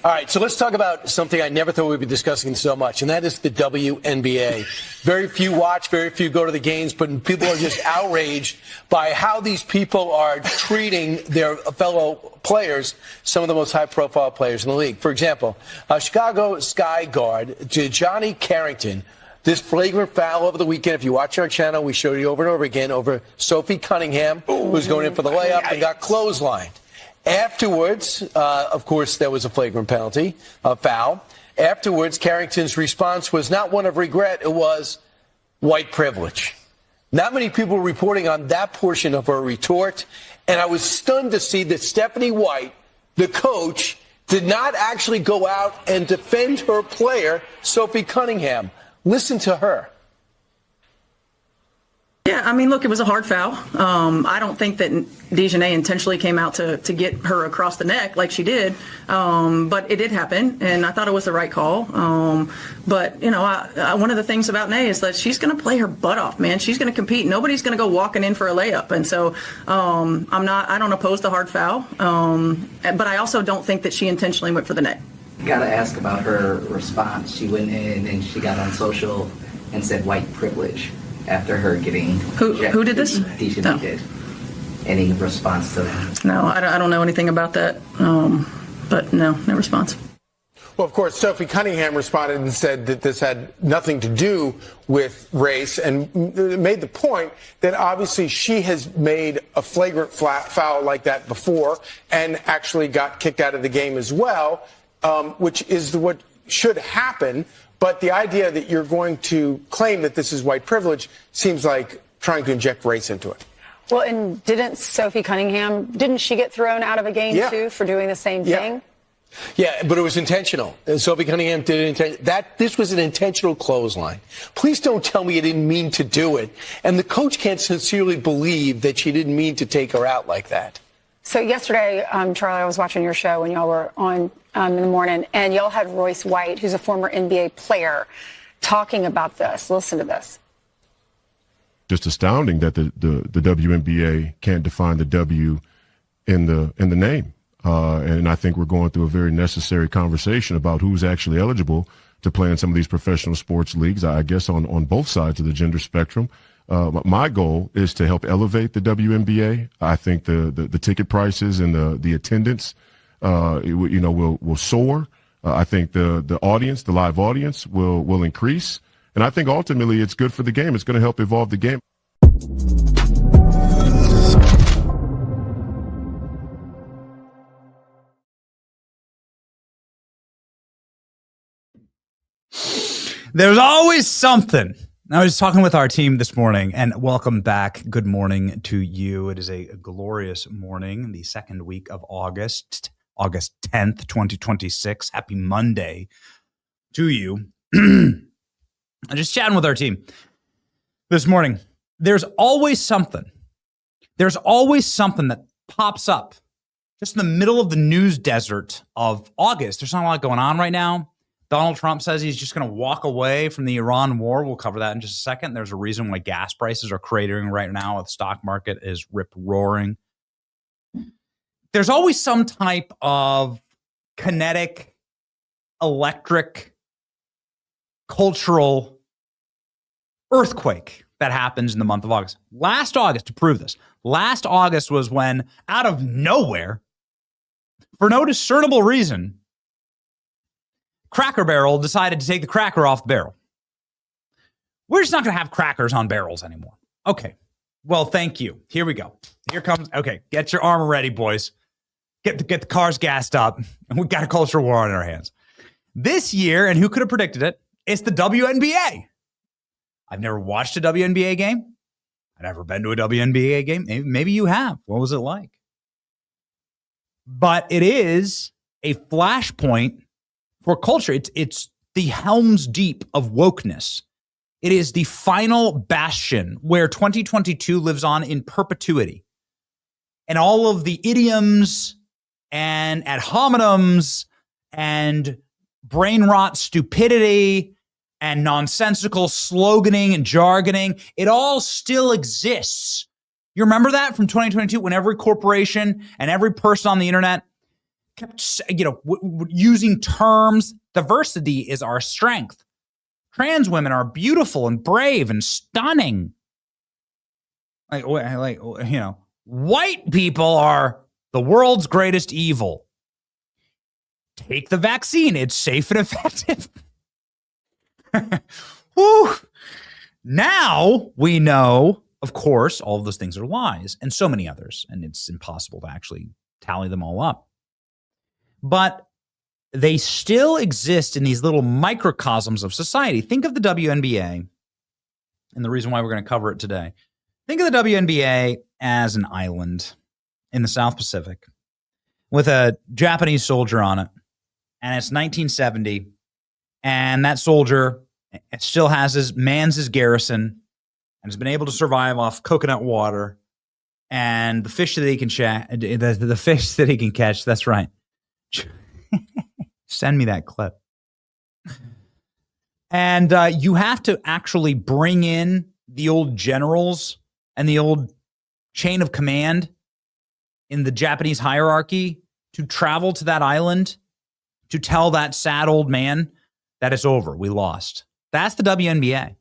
All right, so let's talk about something I never thought we'd be discussing so much, and that is the WNBA. Very few watch, very few go to the games, but people are just outraged by how these people are treating their fellow players, some of the most high-profile players in the league. For example, Chicago Sky guard Johnny Carrington, this flagrant foul over the weekend. If you watch our channel, we showed you over and over again over Sophie Cunningham, who's going in for the layup and got clotheslined. Afterwards, of course, there was a flagrant penalty, a foul. Afterwards, Carrington's response was not one of regret. It was white privilege. Not many people were reporting on that portion of her retort. And I was stunned to see that Stephanie White, the coach, did not actually go out and defend her player, Sophie Cunningham. Listen to her. Yeah, I mean, look, it was a hard foul. I don't think that Dejanay intentionally came out to get her across the neck like she did, but it did happen, and I thought it was the right call. But, you know, one of the things about Nay is that she's going to play her butt off, man. She's going to compete. Nobody's going to go walking in for a layup, and so I don't oppose the hard foul, but I also don't think that she intentionally went for the neck. Got to ask about her response. She went in and she got on social and said white privilege. After her getting who did this? Dejanay did. Any response to that? No, I don't know anything about that. But no response. Well, of course, Sophie Cunningham responded and said that this had nothing to do with race and made the point that obviously she has made a flagrant foul like that before and actually got kicked out of the game as well, which is what should happen. But the idea that you're going to claim that this is white privilege seems like trying to inject race into it. Well, and didn't Sophie Cunningham, didn't she get thrown out of a game, too, for doing the same thing? Yeah, but it was intentional. Sophie Cunningham did it. This was an intentional clothesline. Please don't tell me you didn't mean to do it. And the coach can't sincerely believe that she didn't mean to take her out like that. So yesterday, Charlie, I was watching your show when y'all were on in the morning, and y'all had Royce White, who's a former NBA player, talking about this. Listen to this. Just astounding that the WNBA can't define the W in the name. And I think we're going through a very necessary conversation about who's actually eligible to play in some of these professional sports leagues, I guess on both sides of the gender spectrum. My goal is to help elevate the WNBA. I think the ticket prices and the attendance, will soar. I think the audience, the live audience, will increase, and I think ultimately it's good for the game. It's going to help evolve the game. There's always something. I was talking with our team this morning, and welcome back. Good morning to you. It is a glorious morning, the second week of August 10th, 2026. Happy Monday to you. I'm just chatting with our team this morning. There's always something. There's always something that pops up just in the middle of the news desert of August. There's not a lot going on right now. Donald Trump says he's just going to walk away from the Iran war. We'll cover that in just a second. There's a reason why gas prices are cratering right now. The stock market is rip-roaring. There's always some type of kinetic, electric, cultural earthquake that happens in the month of August. Last August, to prove this, last August was when, out of nowhere, for no discernible reason, Cracker Barrel decided to take the cracker off the barrel. We're just not going to have crackers on barrels anymore. Okay. Well, thank you. Here we go. Here comes. Okay. Get your armor ready, boys. Get the cars gassed up. And we got a cultural war on our hands. This year, and who could have predicted it? It's the WNBA. I've never watched a WNBA game. I've never been to a WNBA game. Maybe you have. What was it like? But it is a flashpoint for culture. It's the Helm's Deep of wokeness. It is the final bastion where 2022 lives on in perpetuity. And all of the idioms and ad hominems and brain rot stupidity and nonsensical sloganing and jargoning, it all still exists. You remember that from 2022 when every corporation and every person on the internet kept, using terms. Diversity is our strength. Trans women are beautiful and brave and stunning. White people are the world's greatest evil. Take the vaccine. It's safe and effective. Whew. Now we know, of course, all of those things are lies and so many others, and it's impossible to actually tally them all up. But they still exist in these little microcosms of society. Think of the WNBA, and the reason why we're going to cover it today. Think of the WNBA as an island in the South Pacific with a Japanese soldier on it, and it's 1970, and that soldier still mans his garrison and has been able to survive off coconut water and the fish that he can the fish that he can catch. That's right. Send me that clip. And you have to actually bring in the old generals and the old chain of command in the Japanese hierarchy to travel to that island to tell that sad old man that it's over. We lost. That's the WNBA.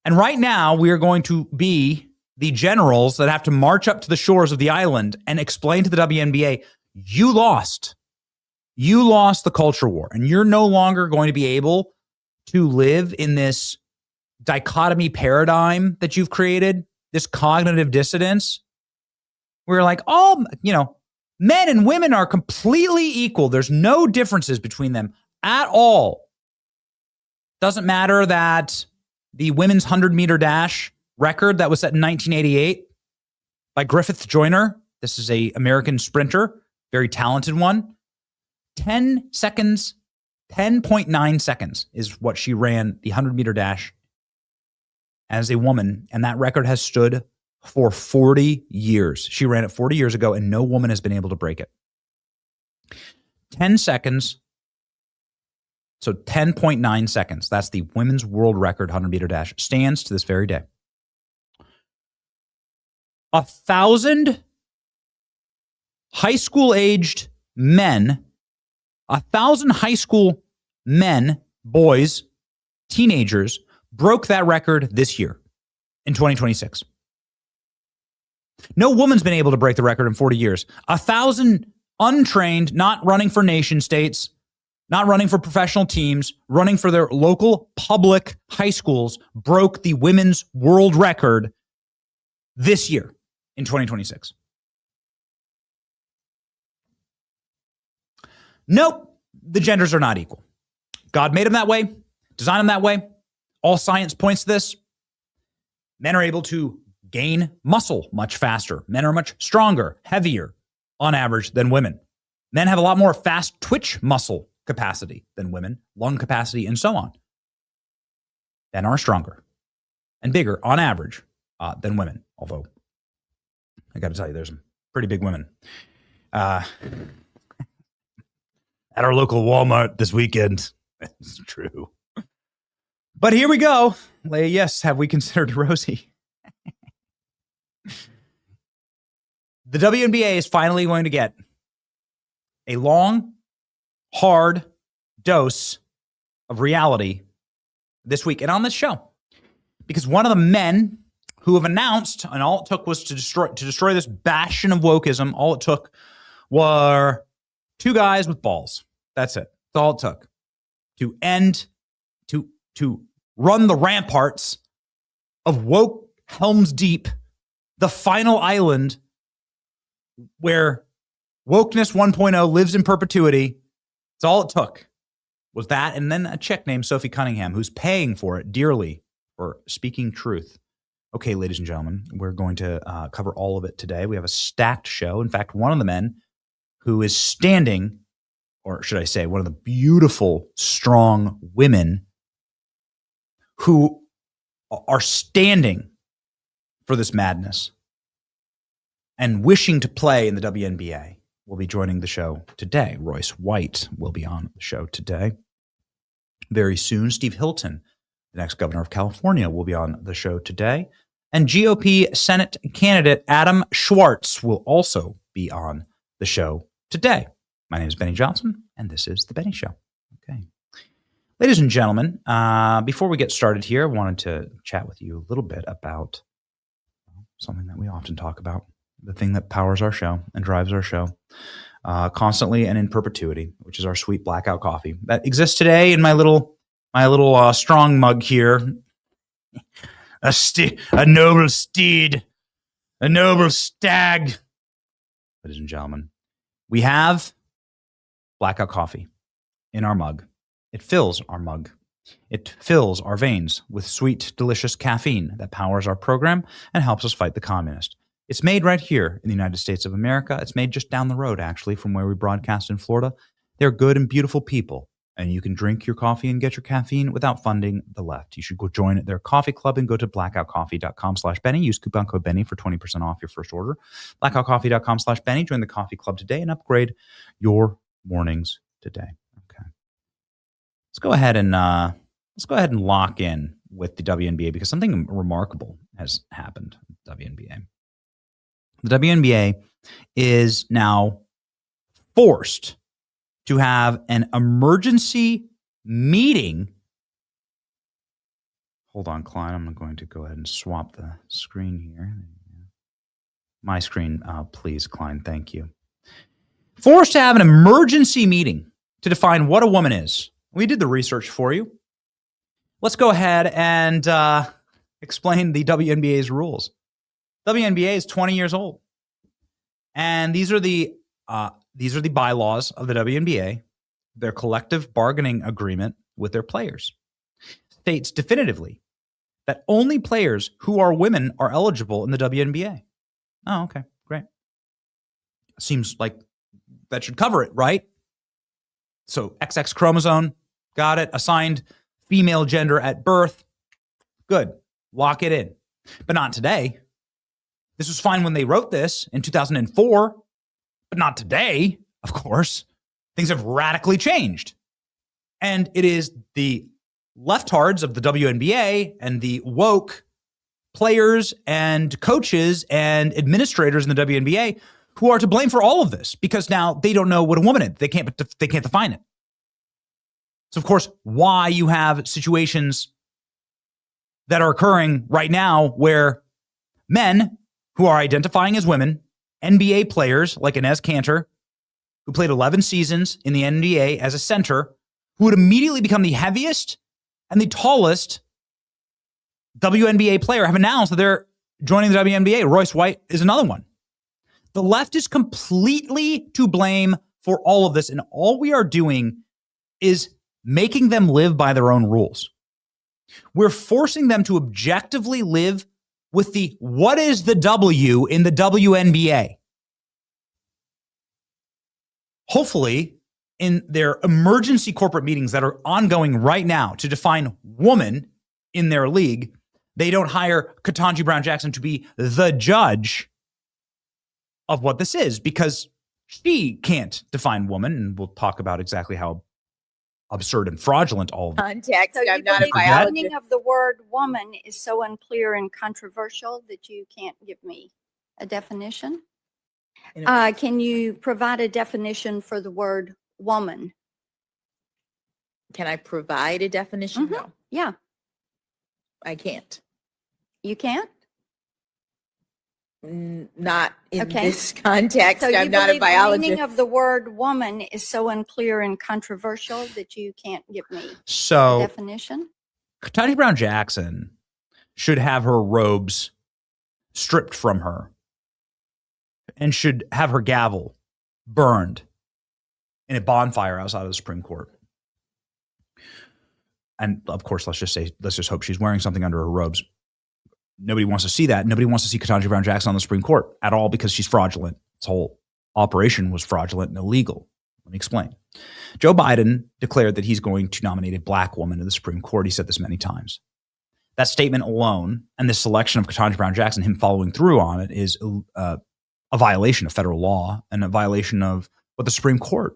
And right now, we are going to be the generals that have to march up to the shores of the island and explain to the WNBA, you lost. You lost the culture war, and you're no longer going to be able to live in this dichotomy paradigm that you've created, this cognitive dissonance. We're like, men and women are completely equal. There's no differences between them at all. Doesn't matter that the women's 100-meter dash record that was set in 1988 by Griffith Joyner, this is an American sprinter, very talented one, 10 seconds, 10.9 seconds is what she ran the 100-meter dash as a woman, and that record has stood for 40 years. She ran it 40 years ago, and no woman has been able to break it. 10 seconds. So 10.9 seconds. That's the women's world record 100-meter dash. Stands to this very day. 1,000 high school-aged men, 1,000 high school men, boys, teenagers, broke that record this year in 2026. No woman's been able to break the record in 40 years. 1,000 untrained, not running for nation states, not running for professional teams, running for their local public high schools, broke the women's world record this year in 2026. Nope, the genders are not equal. God made them that way, designed them that way. All science points to this. Men are able to gain muscle much faster. Men are much stronger, heavier on average than women. Men have a lot more fast twitch muscle capacity than women, lung capacity, and so on. Men are stronger and bigger on average than women. Although, I got to tell you, there's some pretty big women. At our local Walmart this weekend. It's true. But here we go. Yes, have we considered Rosie? The WNBA is finally going to get a long, hard dose of reality this week and on this show. Because one of the men who have announced, and all it took was to destroy this bastion of wokeism, all it took were two guys with balls. That's it. That's all it took to end, to run the ramparts of woke Helm's Deep, the final island where wokeness 1.0 lives in perpetuity. It's all it took was that, and then a chick named Sophie Cunningham who's paying for it dearly for speaking truth. Okay, ladies and gentlemen, we're going to cover all of it today. We have a stacked show. In fact, one of the men who is standing, or should I say, one of the beautiful, strong women who are standing for this madness and wishing to play in the WNBA will be joining the show today. Royce White will be on the show today. Very soon, Steve Hilton, the next governor of California, will be on the show today. And GOP Senate candidate Adam Schwartz will also be on the show today. My name is Benny Johnson, and this is The Benny Show. Okay. Ladies and gentlemen, before we get started here, I wanted to chat with you a little bit about something that we often talk about, the thing that powers our show and drives our show constantly and in perpetuity, which is our sweet blackout coffee that exists today in my little strong mug here. A noble steed, a noble stag. Ladies and gentlemen, we have blackout coffee in our mug. It fills our mug. It fills our veins with sweet, delicious caffeine that powers our program and helps us fight the communist. It's made right here in the United States of America. It's made just down the road, actually, from where we broadcast in Florida. They're good and beautiful people, and you can drink your coffee and get your caffeine without funding the left. You should go join their coffee club and go to blackoutcoffee.com/Benny. Use coupon code Benny for 20% off your first order. Blackoutcoffee.com/Benny. Join the coffee club today and upgrade your mornings today. Okay. Let's go ahead and lock in with the WNBA because something remarkable has happened with the WNBA. The WNBA is now forced to have an emergency meeting. Hold on, Klein. I'm going to go ahead and swap the screen here. My screen, please, Klein. Thank you. Forced to have an emergency meeting to define what a woman is. We did the research for you. Let's go ahead and explain the WNBA's rules. WNBA is 20 years old, and these are the bylaws of the WNBA. Their collective bargaining agreement with their players states definitively that only players who are women are eligible in the WNBA. Oh, okay, great. Seems like that should cover it, right? So XX chromosome, got it. Assigned female gender at birth, good. Lock it in. But not today. This was fine when they wrote this in 2004, but not today, of course. Things have radically changed. And it is the leftards of the WNBA and the woke players and coaches and administrators in the WNBA who are to blame for all of this because now they don't know what a woman is. They can't define it. So, of course, why you have situations that are occurring right now where men who are identifying as women, NBA players like Inez Kanter, who played 11 seasons in the NBA as a center, who would immediately become the heaviest and the tallest WNBA player, have announced that they're joining the WNBA. Royce White is another one. The left is completely to blame for all of this, and all we are doing is making them live by their own rules. We're forcing them to objectively live with the what is the W in the WNBA. Hopefully, in their emergency corporate meetings that are ongoing right now to define woman in their league, they don't hire Ketanji Brown Jackson to be the judge of what this is because she can't define woman. And we'll talk about exactly how absurd and fraudulent all of that. Context. So I'm not a the biologist. meaning of the word woman is so unclear and controversial that you can't give me a definition? Can you provide a definition for the word woman? Can I provide a definition? No, Yeah, I can't. you can't? Not in Okay. this context. So you I'm not a believe the biologist. meaning of the word woman is so unclear and controversial that you can't give me a So definition? Ketanji Brown Jackson should have her robes stripped from her and should have her gavel burned in a bonfire outside of the Supreme Court. And of course, let's just hope she's wearing something under her robes. Nobody wants to see that. Nobody wants to see Ketanji Brown Jackson on the Supreme Court at all because she's fraudulent. This whole operation was fraudulent and illegal. Let me explain. Joe Biden declared that he's going to nominate a black woman to the Supreme Court. He said this many times. That statement alone and the selection of Ketanji Brown Jackson, him following through on it, is a violation of federal law and a violation of what the Supreme Court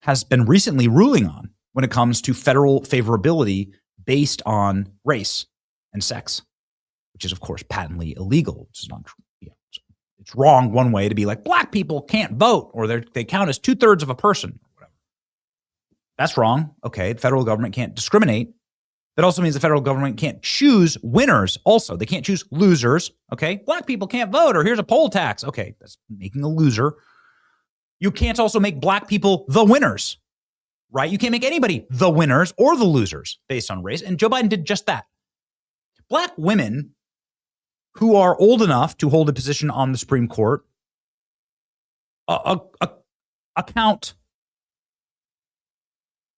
has been recently ruling on when it comes to federal favorability based on race and sex, which is, of course, patently illegal. It's not true. Yeah, it's wrong one way to be like, black people can't vote or they count as 2/3 of a person. That's wrong. Okay, the federal government can't discriminate. That also means the federal government can't choose winners also. They can't choose losers, okay? Black people can't vote, or here's a poll tax. Okay, that's making a loser. You can't also make black people the winners, right? You can't make anybody the winners or the losers based on race, and Joe Biden did just that. Black women who are old enough to hold a position on the Supreme Court account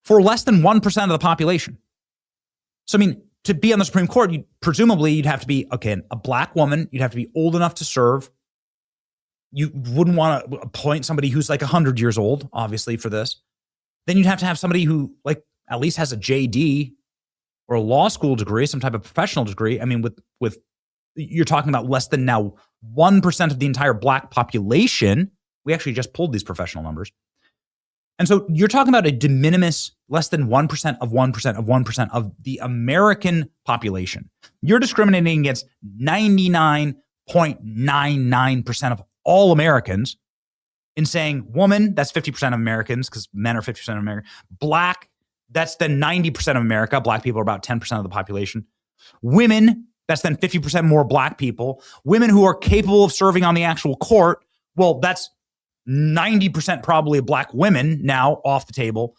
for less than 1% of the population. So, I mean, to be on the Supreme Court, you'd have to be, okay, a black woman. You'd have to be old enough to serve. You wouldn't want to appoint somebody who's like 100 years old, obviously, for this. Then you'd have to have somebody who, like, at least has a JD or a law school degree, some type of professional degree. I mean, with you're talking about less than now 1% of the entire black population. We actually just pulled these professional numbers. And so you're talking about a de minimis, less than 1% of 1% of 1% of the American population. You're discriminating against 99.99% of all Americans in saying woman, that's 50% of Americans because men are 50% of America. Black, that's then 90% of America. Black people are about 10% of the population. Women, that's then 50% more black people. Women who are capable of serving on the actual court, well, that's 90% probably of black women now off the table.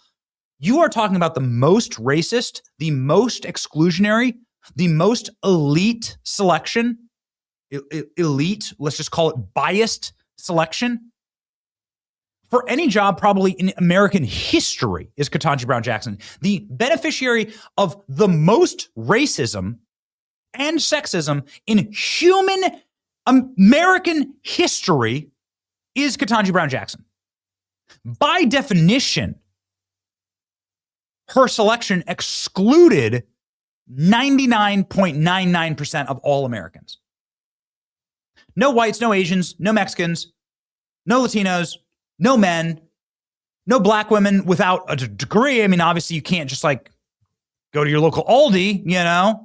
You are talking about the most racist, the most exclusionary, the most elite selection, elite, let's just call it biased selection for any job probably in American history is Ketanji Brown Jackson. The beneficiary of the most racism and sexism in human American history is Ketanji Brown Jackson. By definition, her selection excluded 99.99% of all Americans. No whites, no Asians, no Mexicans, no Latinos, no men, no black women without a degree. I mean, obviously you can't just like go to your local Aldi, and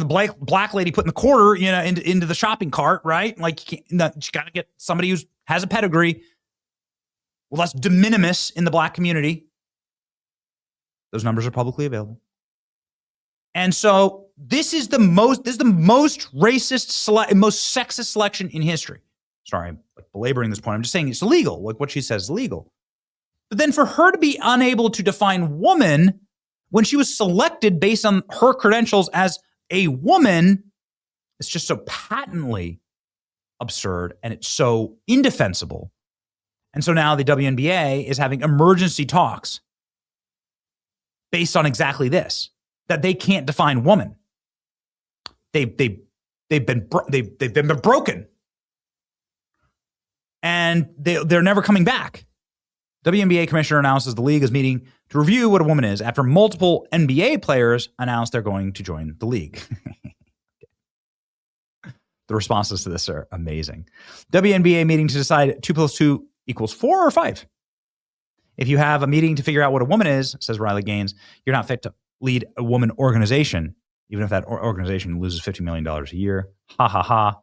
the black lady putting the quarter, into the shopping cart, right? Like you got to get somebody who has a pedigree. Well, that's de minimis in the black community. Those numbers are publicly available. And so this is the most racist, most sexist selection in history. Sorry, I'm belaboring this point. I'm just saying it's illegal. Like what she says is illegal. But then for her to be unable to define woman when she was selected based on her credentials as a woman, it's just so patently absurd and it's so indefensible. And so now the WNBA is having emergency talks based on exactly this, that they can't define woman. They've been broken. And they're never coming back. WNBA commissioner announces the league is meeting to review what a woman is after multiple NBA players announced they're going to join the league. The responses to this are amazing. WNBA meeting to decide 2 + 2 = 4 or 5. If you have a meeting to figure out what a woman is, says Riley Gaines, you're not fit to lead a woman organization, even if that organization loses $50 million a year. Ha, ha, ha.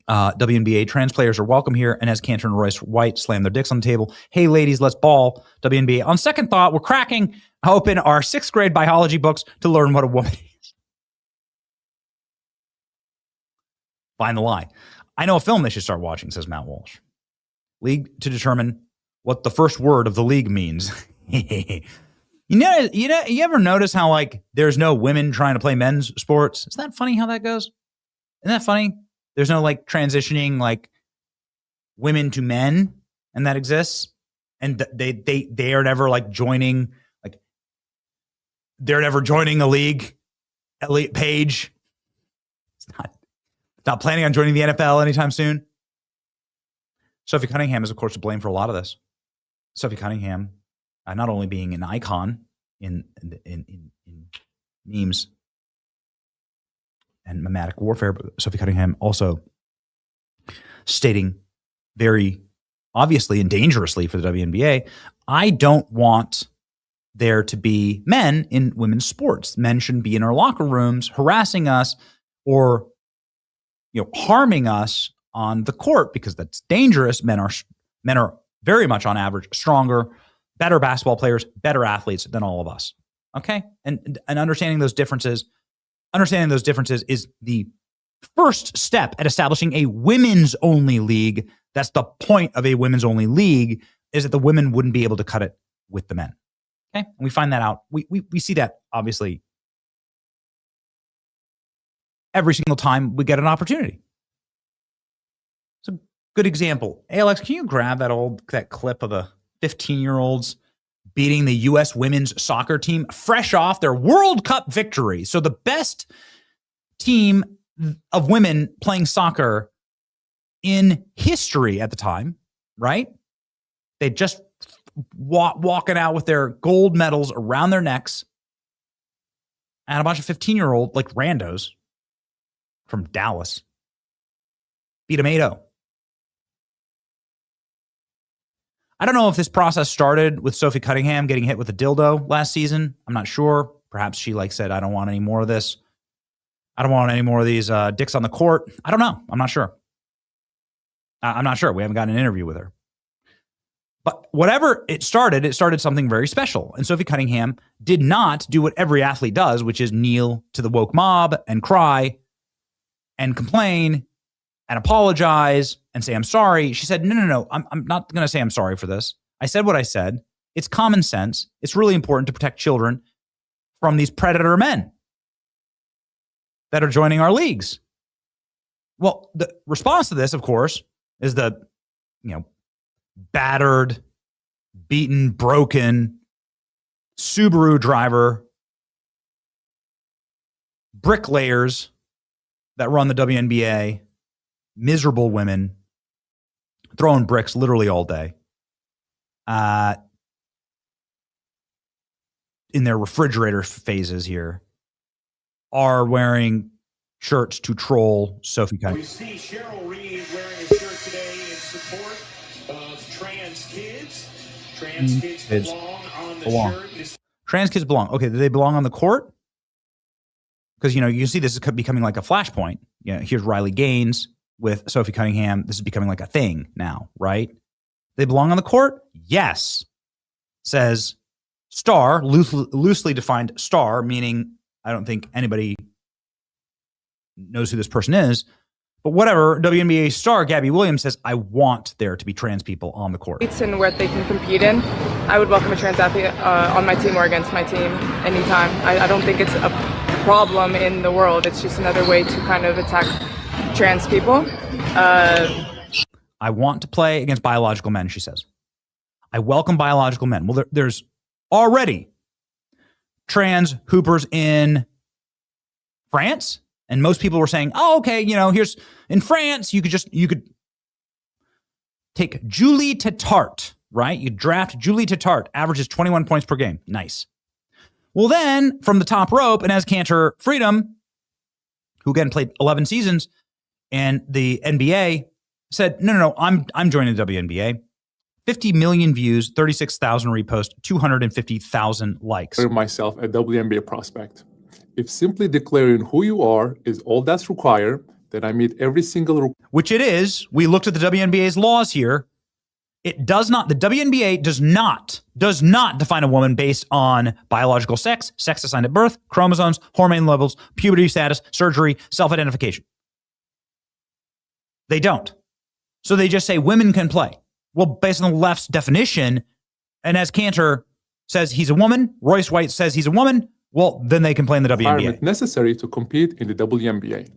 WNBA trans players are welcome here, and as Cantor and Royce White slam their dicks on the table, hey ladies, let's ball. WNBA, on second thought, we're cracking open our 6th grade biology books to learn what a woman is. Find the lie. I know a film they should start watching, says Matt Walsh. League to determine what the first word of the league means. You ever notice how like there's no women trying to play men's sports? Isn't that funny how that goes? Isn't that funny? There's no like transitioning like women to men, and that exists. And they are never like joining, like they're never joining a league elite page. It's not planning on joining the NFL anytime soon. Sophie Cunningham is of course to blame for a lot of this. Sophie Cunningham, not only being an icon in memes and mimetic warfare, but Sophie Cunningham also stating very obviously and dangerously for the WNBA, I don't want there to be men in women's sports. Men shouldn't be in our locker rooms harassing us or harming us on the court because that's dangerous. Men are very much on average stronger, better basketball players, better athletes than all of us. Okay? And understanding those differences is the first step at establishing a women's only league. That's the point of a women's only league, is that the women wouldn't be able to cut it with the men. Okay? And we find that out. We see that obviously every single time we get an opportunity. It's a good example. Hey, Alex, can you grab that clip of the 15-year-olds beating the U.S. women's soccer team fresh off their World Cup victory? So the best team of women playing soccer in history at the time, right? They just walking out with their gold medals around their necks, and a bunch of 15-year-old like randos from Dallas beat them 8-0. I don't know if this process started with Sophie Cunningham getting hit with a dildo last season. I'm not sure. Perhaps she said, I don't want any more of this. I don't want any more of these dicks on the court. I don't know. I'm not sure. I'm not sure. We haven't gotten an interview with her. But whatever it started something very special. And Sophie Cunningham did not do what every athlete does, which is kneel to the woke mob and cry and complain and apologize and say, I'm sorry. She said, no, I'm not going to say I'm sorry for this. I said what I said. It's common sense. It's really important to protect children from these predator men that are joining our leagues. Well, the response to this, of course, is the, battered, beaten, broken Subaru driver, bricklayers that run the WNBA, miserable women throwing bricks literally all day in their refrigerator phases here, are wearing shirts to troll Sophie Cunningham. We see Cheryl Reed wearing a shirt today in support of trans kids. Trans kids belong on the shirt. Trans kids belong. Okay, do they belong on the court? Because, you can see this is becoming like a flashpoint. Here's Riley Gaines with Sophie Cunningham. This is becoming like a thing now, right? They belong on the court? Yes, says Star, loosely defined Star, meaning I don't think anybody knows who this person is. But whatever, WNBA star Gabby Williams says, I want there to be trans people on the court. And where they can compete in. I would welcome a trans athlete on my team or against my team anytime. I don't think it's a problem in the world. It's just another way to kind of attack trans people. I want to play against biological men, she says. I welcome biological men. Well, there's already trans hoopers in France. And most people were saying, oh, okay, here's in France, you could take Julie Tetart, right? You draft Julie Tetart, averages 21 points per game. Nice. Well, then from the top rope, and as Cantor Freedom, who again played 11 seasons, and the NBA said, no, I'm joining the WNBA. 50 million views, 36,000 reposts, 250,000 likes. Myself a WNBA prospect. If simply declaring who you are is all that's required, then I meet every single which it is. We looked at the WNBA's laws here. It does not, the WNBA does not define a woman based on biological sex assigned at birth, chromosomes, hormone levels, puberty status, surgery, self-identification. They don't. So they just say women can play. Well, based on the left's definition, and as Cantor says he's a woman, Royce White says he's a woman, well, then they can play in the WNBA. Necessary to compete in the WNBA.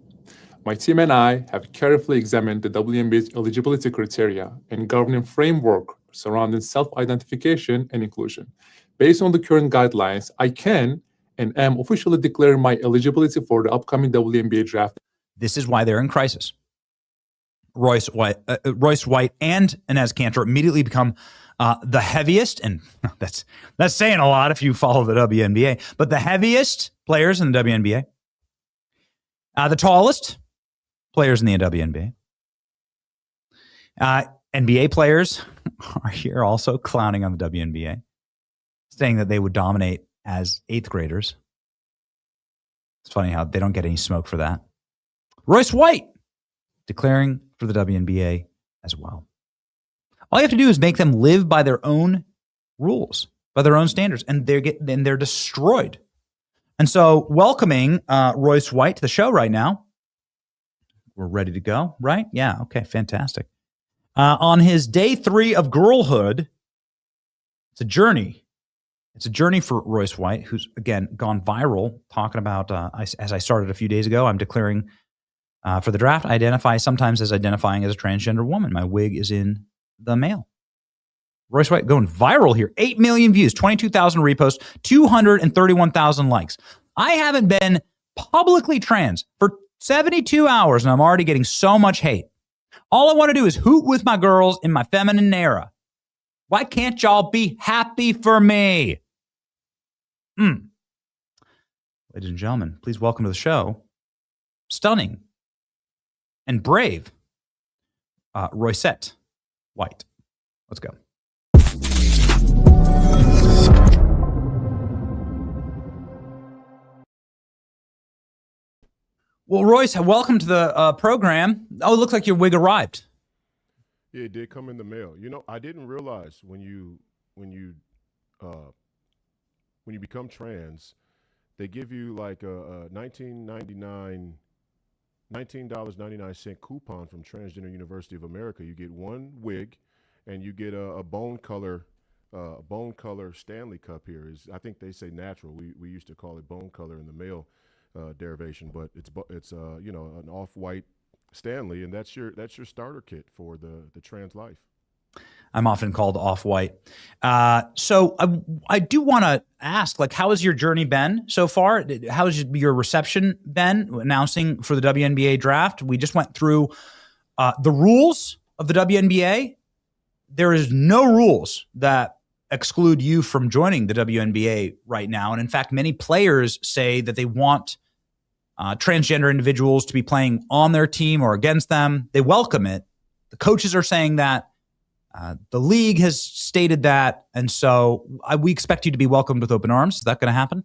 My team and I have carefully examined the WNBA's eligibility criteria and governing framework surrounding self-identification and inclusion. Based on the current guidelines, I can and am officially declaring my eligibility for the upcoming WNBA draft. This is why they're in crisis. Royce White and Inez Cantor immediately become the heaviest, and that's saying a lot if you follow the WNBA, but the heaviest players in the WNBA, the tallest players in the WNBA. NBA players are here also clowning on the WNBA, saying that they would dominate as 8th graders. It's funny how they don't get any smoke for that. Royce White declaring for the WNBA as well. All you have to do is make them live by their own rules, by their own standards, and they're destroyed. And so welcoming Royce White to the show right now. We're ready to go, right? Yeah, okay, fantastic. On his day 3 of girlhood, it's a journey. It's a journey for Royce White, who's, again, gone viral, talking about, as I started a few days ago, I'm declaring for the draft, I identify sometimes as identifying as a transgender woman. My wig is in the mail. Royce White going viral here. 8 million views, 22,000 reposts, 231,000 likes. I haven't been publicly trans for 72 hours, and I'm already getting so much hate. All I want to do is hoot with my girls in my feminine era. Why can't y'all be happy for me? Ladies and gentlemen, please welcome to the show, stunning and brave, Roycette White. Let's go. Well, Royce, welcome to the program. Oh, it looks like your wig arrived. Yeah, it did come in the mail. You know, I didn't realize when you become trans, they give you like a $19.99 coupon from Transgender University of America. You get one wig, and you get a bone color Stanley Cup here. I think they say natural. We used to call it bone color in the male derivation, but it's an off-white Stanley, and that's your starter kit for the trans life. I'm often called off-white. So I do want to ask, like, how has your journey been so far? How has your reception been announcing for the WNBA draft? We just went through the rules of the WNBA. There is no rules that exclude you from joining the WNBA right now. And in fact, many players say that they want transgender individuals to be playing on their team or against them. They welcome it. The coaches are saying that. The league has stated that. And so we expect you to be welcomed with open arms. Is that going to happen?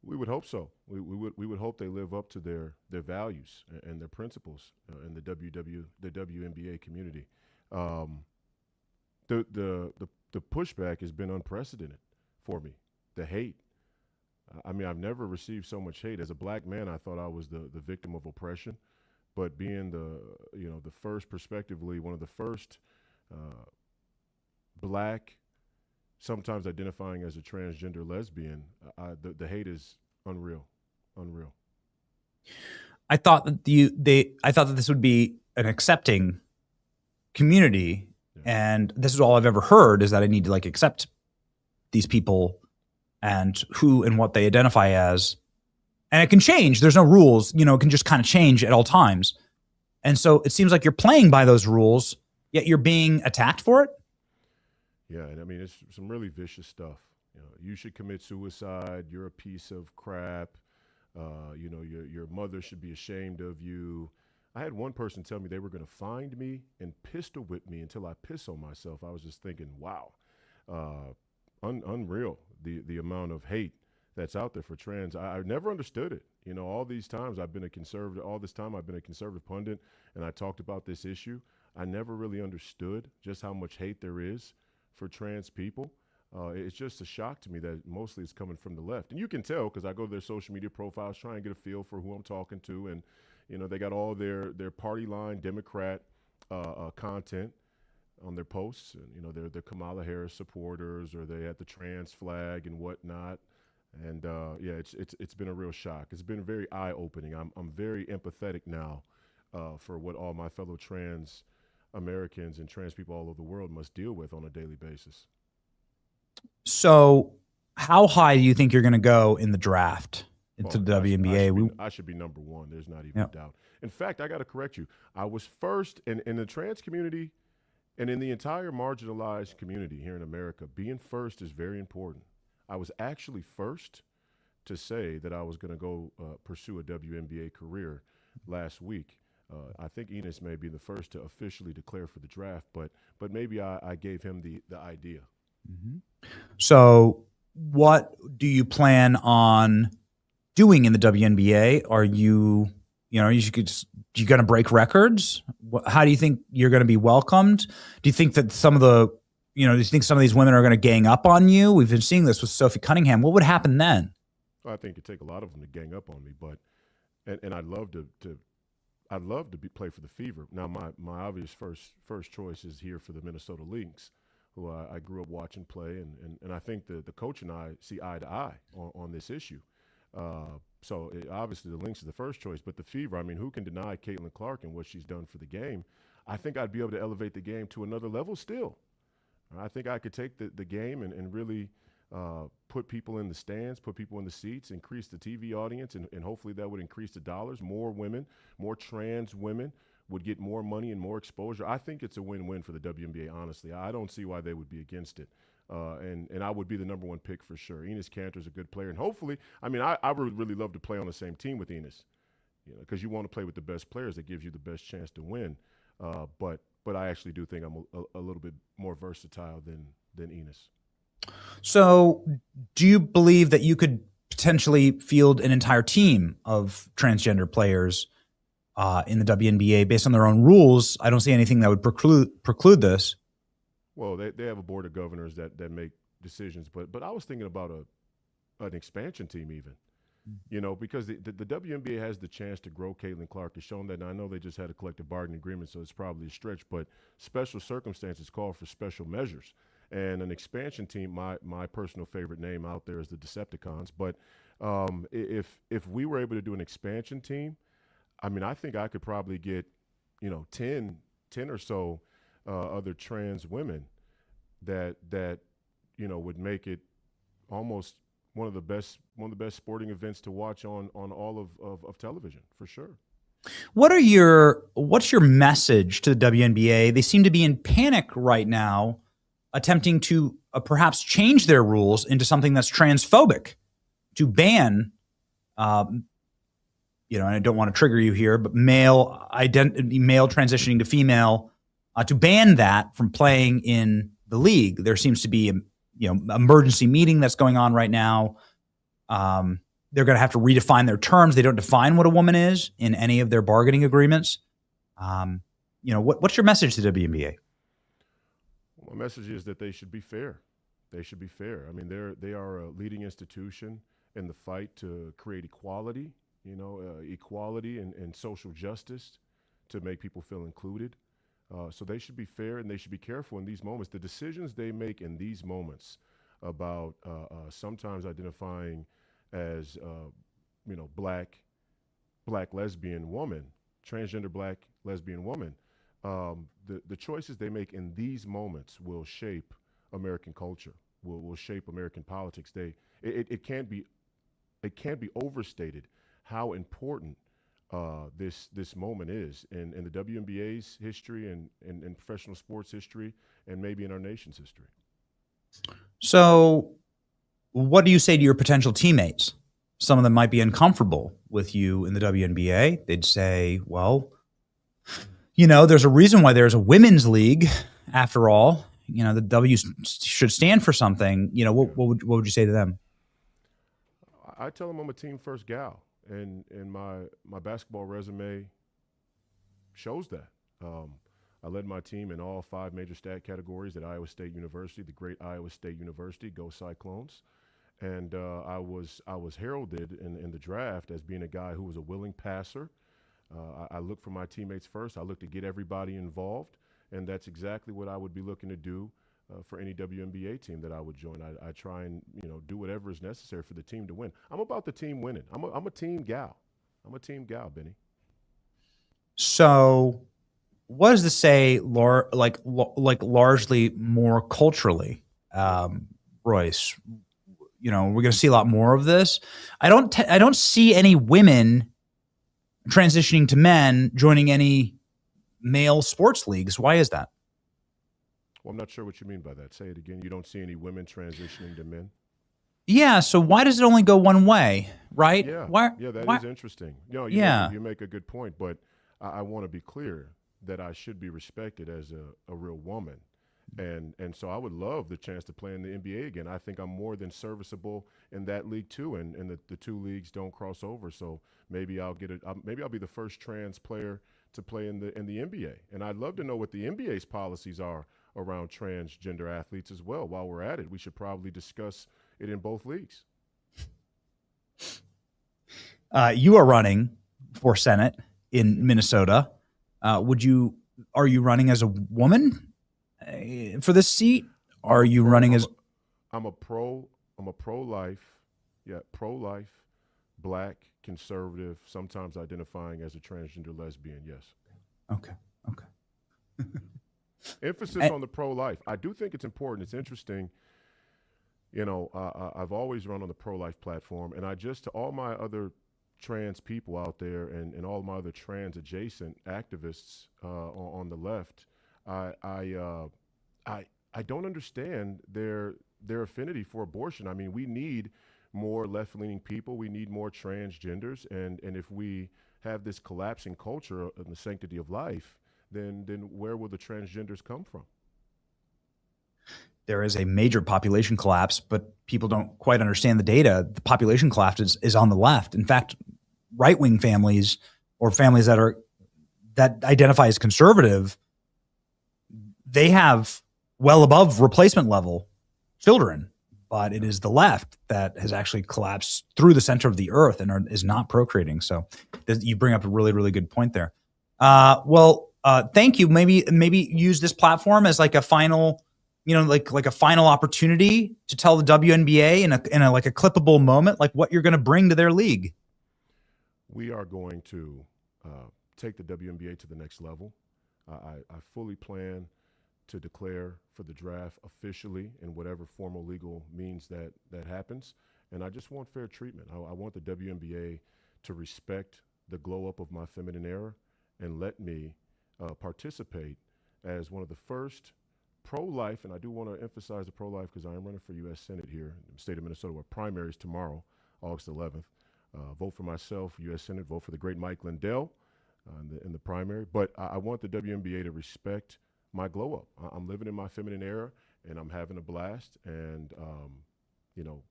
We would hope so. We would hope they live up to their values and their principles in the WNBA community. The pushback has been unprecedented for me. The hate. I mean, I've never received so much hate. As a black man, I thought I was the victim of oppression, but being the first, prospectively, one of the first black, sometimes identifying as a transgender lesbian, the hate is unreal. I thought that this would be an accepting community, and this is all I've ever heard is that I need to like accept these people and who and what they identify as, and it can change. There's no rules, it can just kind of change at all times, and so it seems like you're playing by those rules, yet you're being attacked for it. Yeah, and I mean it's some really vicious stuff. You should commit suicide. You're a piece of crap. Your mother should be ashamed of you. I had one person tell me they were going to find me and pistol whip me until I piss on myself. I was just thinking, wow, unreal, the amount of hate that's out there for trans. I never understood it. All this time I've been a conservative pundit, and I talked about this issue. I never really understood just how much hate there is for trans people. It's just a shock to me that mostly it's coming from the left. And you can tell because I go to their social media profiles, try and get a feel for who I'm talking to. And, they got all their party line Democrat content on their posts. And, they're Kamala Harris supporters, or they had the trans flag and whatnot. And, it's been a real shock. It's been very eye-opening. I'm very empathetic now for what all my fellow trans Americans and trans people all over the world must deal with on a daily basis. So how high do you think you're going to go in the draft into the WNBA? I should be number one. There's not even a doubt. In fact, I got to correct you. I was first in the trans community and in the entire marginalized community here in America. Being first is very important. I was actually first to say that I was going to go pursue a WNBA career last week. I think Enos may be the first to officially declare for the draft, but maybe I gave him the idea. Mm-hmm. So what do you plan on doing in the WNBA? Are you you going to break records? How do you think you're going to be welcomed? Do you think that do you think some of these women are going to gang up on you? We've been seeing this with Sophie Cunningham. What would happen then? Well, I think it'd take a lot of them to gang up on me, but and I'd love to play for the Fever. Now, my obvious first choice is here for the Minnesota Lynx, who I grew up watching play, and I think the coach and I see eye to eye on this issue. Obviously the Lynx is the first choice, but the Fever, I mean, who can deny Caitlin Clark and what she's done for the game? I think I'd be able to elevate the game to another level still. I think I could take the game and really put people in the stands, put people in the seats, increase the TV audience, and hopefully that would increase the dollars. More women, more trans women would get more money and more exposure. I think it's a win-win for the WNBA, honestly. I don't see why they would be against it. And I would be the number one pick for sure. Enes Kanter's a good player. And hopefully, I mean, I would really love to play on the same team with Enes, because you want to play with the best players. That gives you the best chance to win. But I actually do think I'm a little bit more versatile than Enes. So do you believe that you could potentially field an entire team of transgender players in the WNBA based on their own rules? I don't see anything that would preclude this. Well, they have a board of governors that make decisions, but I was thinking about an expansion team even, because the WNBA has the chance to grow Caitlin Clark. Has shown that. Now, I know they just had a collective bargaining agreement, so it's probably a stretch, but special circumstances call for special measures. And an expansion team, my personal favorite name out there is the Decepticons. But if we were able to do an expansion team, I mean, I think I could probably get, 10 or so other trans women that would make it almost one of the best sporting events to watch on all of television, for sure. What's your message to the WNBA? They seem to be in panic right now, attempting to perhaps change their rules into something that's transphobic, to ban, and I don't want to trigger you here, but male transitioning to female, to ban that from playing in the league. There seems to be emergency meeting that's going on right now. They're going to have to redefine their terms. They don't define what a woman is in any of their bargaining agreements. What's your message to the WNBA? My message is that they should be fair. They should be fair. I mean, they are a leading institution in the fight to create equality, equality and social justice to make people feel included. So they should be fair, and they should be careful in these moments. The decisions they make in these moments about sometimes identifying as, black lesbian woman, transgender black lesbian woman, the choices they make in these moments will shape American culture, will shape American politics. It can't be overstated how important this moment is in the WNBA's history and in professional sports history, and maybe in our nation's history. So what do you say to your potential teammates? Some of them might be uncomfortable with you in the WNBA. They'd say, well, there's a reason why there's a women's league. After all, the W should stand for something. What would you say to them? I tell them I'm a team first gal, and my basketball resume shows that. I led my team in all 5 major stat categories at Iowa State University, the great Iowa State University. Go Cyclones! And I was heralded in the draft as being a guy who was a willing passer. I look for my teammates first. I look to get everybody involved, and that's exactly what I would be looking to do for any WNBA team that I would join. I try and do whatever is necessary for the team to win. I'm about the team winning. I'm a team gal. I'm a team gal, Benny. So, what does this say? Largely more culturally, Royce. We're going to see a lot more of this. I don't see any women transitioning to men joining any male sports leagues. Why is that? Well, I'm not sure what you mean by that. Say it again. You don't see any women transitioning to men? Yeah. So why does it only go one way, right? Yeah. Why? Yeah, that is interesting. You make a good point, but I want to be clear that I should be respected as a real woman. And so I would love the chance to play in the NBA again. I think I'm more than serviceable in that league too, and the two leagues don't cross over. So maybe I'll be the first trans player to play in the NBA. And I'd love to know what the NBA's policies are around transgender athletes as well. While we're at it, we should probably discuss it in both leagues. You are running for Senate in Minnesota. Are you running as a woman for this seat? Are you running as? I'm a pro-life, pro-life, black, conservative, sometimes identifying as a transgender lesbian. Yes. Okay. Emphasis on the pro-life. I do think it's important. It's interesting. I've always run on the pro-life platform, and to all my other trans people out there and all my other trans adjacent activists on the left, I don't understand their affinity for abortion. I mean, we need more left-leaning people. We need more transgenders, and if we have this collapsing culture in the sanctity of life, then where will the transgenders come from? There is a major population collapse, but people don't quite understand the data. The population collapse is on the left. In fact, right-wing families or families that identify as conservative, they have well above replacement level children, but it is the left that has actually collapsed through the center of the earth and is not procreating. So you bring up a really, really good point there. Thank you. Maybe use this platform as like a final, like a final opportunity to tell the WNBA in a like a clippable moment, like what you're going to bring to their league. We are going to take the WNBA to the next level. I fully plan to declare for the draft officially in whatever formal legal means that happens. And I just want fair treatment. I want the WNBA to respect the glow up of my feminine era and let me participate as one of the first pro-life, and I do want to emphasize the pro-life because I am running for U.S. Senate here in the state of Minnesota, where primaries tomorrow, August 11th. Vote for myself, U.S. Senate, vote for the great Mike Lindell in the primary. But I want the WNBA to respect my glow up. I'm living in my feminine era, and I'm having a blast. And,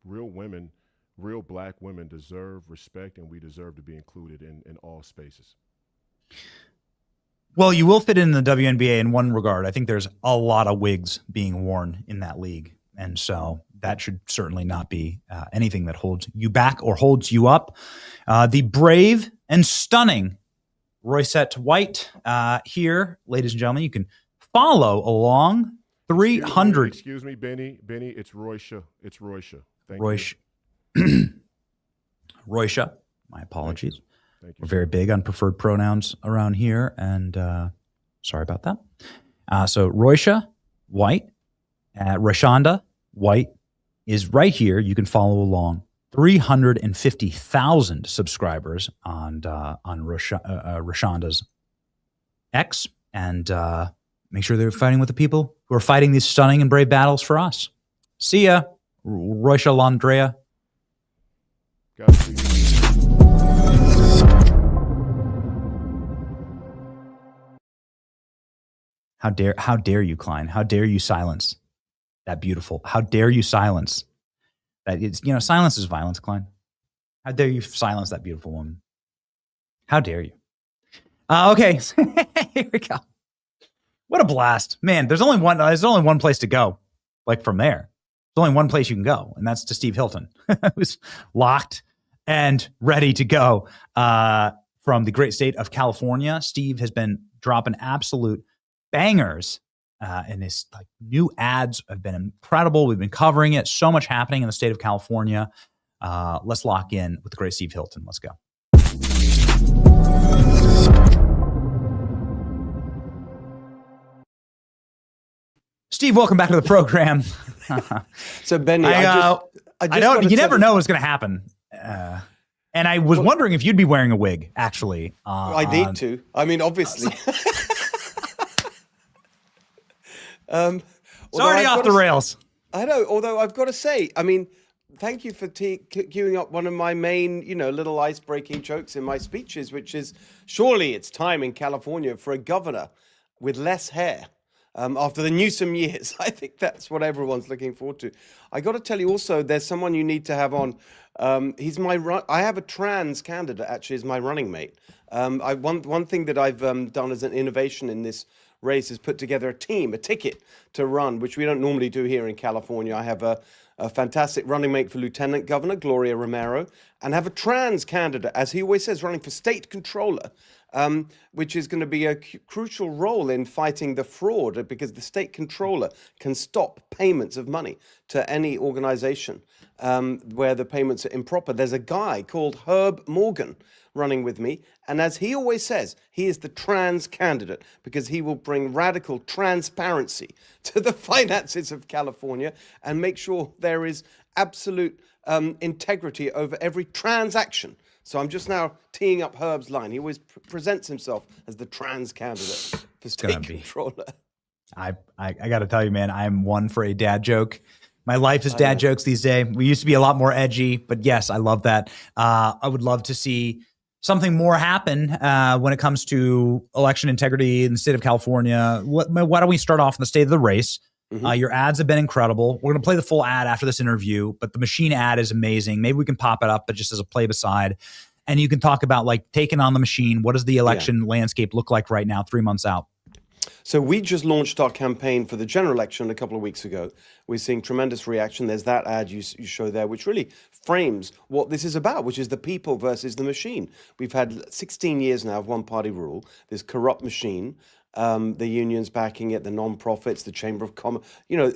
real women, real black women deserve respect, and we deserve to be included in all spaces. Well, you will fit in the WNBA in one regard. I think there's a lot of wigs being worn in that league. And so that should certainly not be anything that holds you back or holds you up. The brave and stunning Roycette White here, ladies and gentlemen. You can follow along 300. Excuse me, Benny, it's Roysha. It's Roysha. Thank Roysha. Roysha. My apologies. Thank you. We're very big on preferred pronouns around here, and sorry about that. So Roysha White, Rashonda White is right here. You can follow along. 350,000 subscribers on Rashonda's X, and make sure they're fighting with the people who are fighting these stunning and brave battles for us. See ya, Roysha Landrea. How dare you, Klein? How dare you silence that beautiful? How dare you silence that? It's, silence is violence, Klein. How dare you silence that beautiful woman? How dare you? Okay, here we go. What a blast, man! There's only one place to go. Like from there, there's only one place you can go, and that's to Steve Hilton, who's locked and ready to go from the great state of California. Steve has been dropping absolute bangers, and his new ads have been incredible. We've been covering it. So much happening in the state of California. Let's lock in with the great Steve Hilton. Let's go. Steve, welcome back to the program. So Benny, I know you never know what's going to happen. And I was wondering if you'd be wearing a wig, actually. I need to. I mean, obviously. It's already off the rails. I know, although I've got to say, I mean, thank you for queuing up one of my main, little ice-breaking jokes in my speeches, which is, surely it's time in California for a governor with less hair. after the Newsom years. I think that's what everyone's looking forward to. I got to tell you also, there's someone you need to have on. I have a trans candidate actually as my running mate. One thing that I've done as an innovation in this race is put together a ticket to run, which we don't normally do here in California. I have a fantastic running mate for Lieutenant Governor, Gloria Romero, and have a trans candidate, as he always says, running for state controller, which is going to be a crucial role in fighting the fraud, because the state controller can stop payments of money to any organization where the payments are improper. There's a guy called Herb Morgan running with me, and as he always says, he is the trans candidate because he will bring radical transparency to the finances of California and make sure there is absolute integrity over every transaction. So I'm just now teeing up Herb's line. He always presents himself as the trans candidate for state controller. I got to tell you, man, I'm one for a dad joke. My life is dad jokes these days. We used to be a lot more edgy, but yes, I love that. I would love to see something more happen when it comes to election integrity in the state of California. Why don't we start off in the state of the race? Your ads have been incredible. We're going to play the full ad after this interview, but the machine ad is amazing. Maybe we can pop it up, but just as a play beside. And you can talk about like taking on the machine. What does the election landscape look like right now, 3 months out? So we just launched our campaign for the general election a couple of weeks ago. We're seeing tremendous reaction. There's that ad you show there, which really frames what this is about, which is the people versus the machine. We've had 16 years now of one-party rule, this corrupt machine, the unions backing it, the non-profits, the Chamber of Commerce,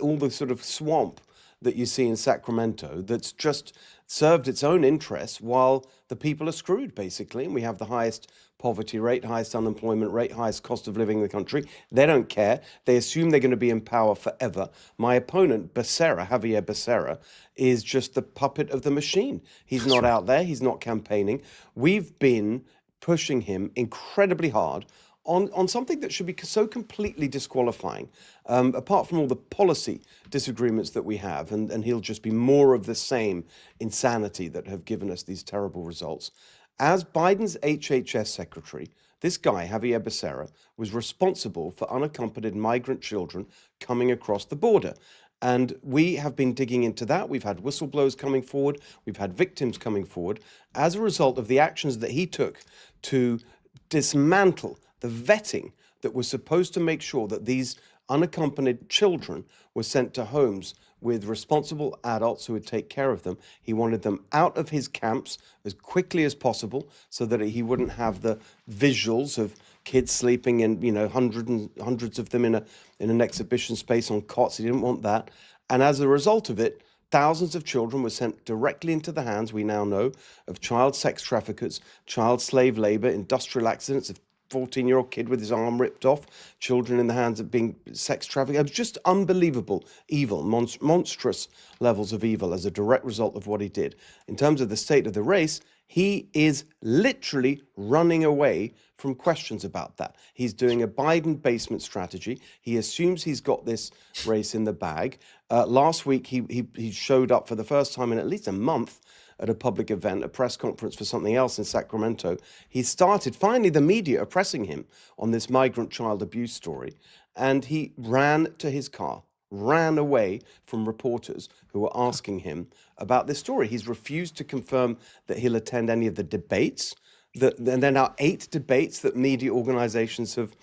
all the sort of swamp that you see in Sacramento that's just served its own interests while the people are screwed, basically. And we have the highest poverty rate, highest unemployment rate, highest cost of living in the country. They don't care. They assume they're going to be in power forever. My opponent, Javier Becerra, is just the puppet of the machine. He's not out there. He's not campaigning. We've been pushing him incredibly hard on something that should be so completely disqualifying, apart from all the policy disagreements that we have, and he'll just be more of the same insanity that have given us these terrible results. As Biden's HHS secretary, this guy, Javier Becerra, was responsible for unaccompanied migrant children coming across the border. And we have been digging into that. We've had whistleblowers coming forward. We've had victims coming forward as a result of the actions that he took to dismantle the vetting that was supposed to make sure that these unaccompanied children were sent to homes with responsible adults who would take care of them. He wanted them out of his camps as quickly as possible so that he wouldn't have the visuals of kids sleeping in, hundreds of them in an exhibition space on cots. He didn't want that. And as a result of it, thousands of children were sent directly into the hands, we now know, of child sex traffickers, child slave labor, industrial accidents of 14-year-old kid with his arm ripped off, children in the hands of being sex trafficked. It was just unbelievable evil, monstrous levels of evil as a direct result of what he did. In terms of the state of the race, he is literally running away from questions about that. He's doing a Biden basement strategy. He assumes he's got this race in the bag. Last week, he showed up for the first time in at least a month at a public event, a press conference for something else in Sacramento. He started, finally, the media are pressing him on this migrant child abuse story, and he ran to his car, ran away from reporters who were asking him about this story. He's refused to confirm that he'll attend any of the debates. And there are now 8 debates that media organizations have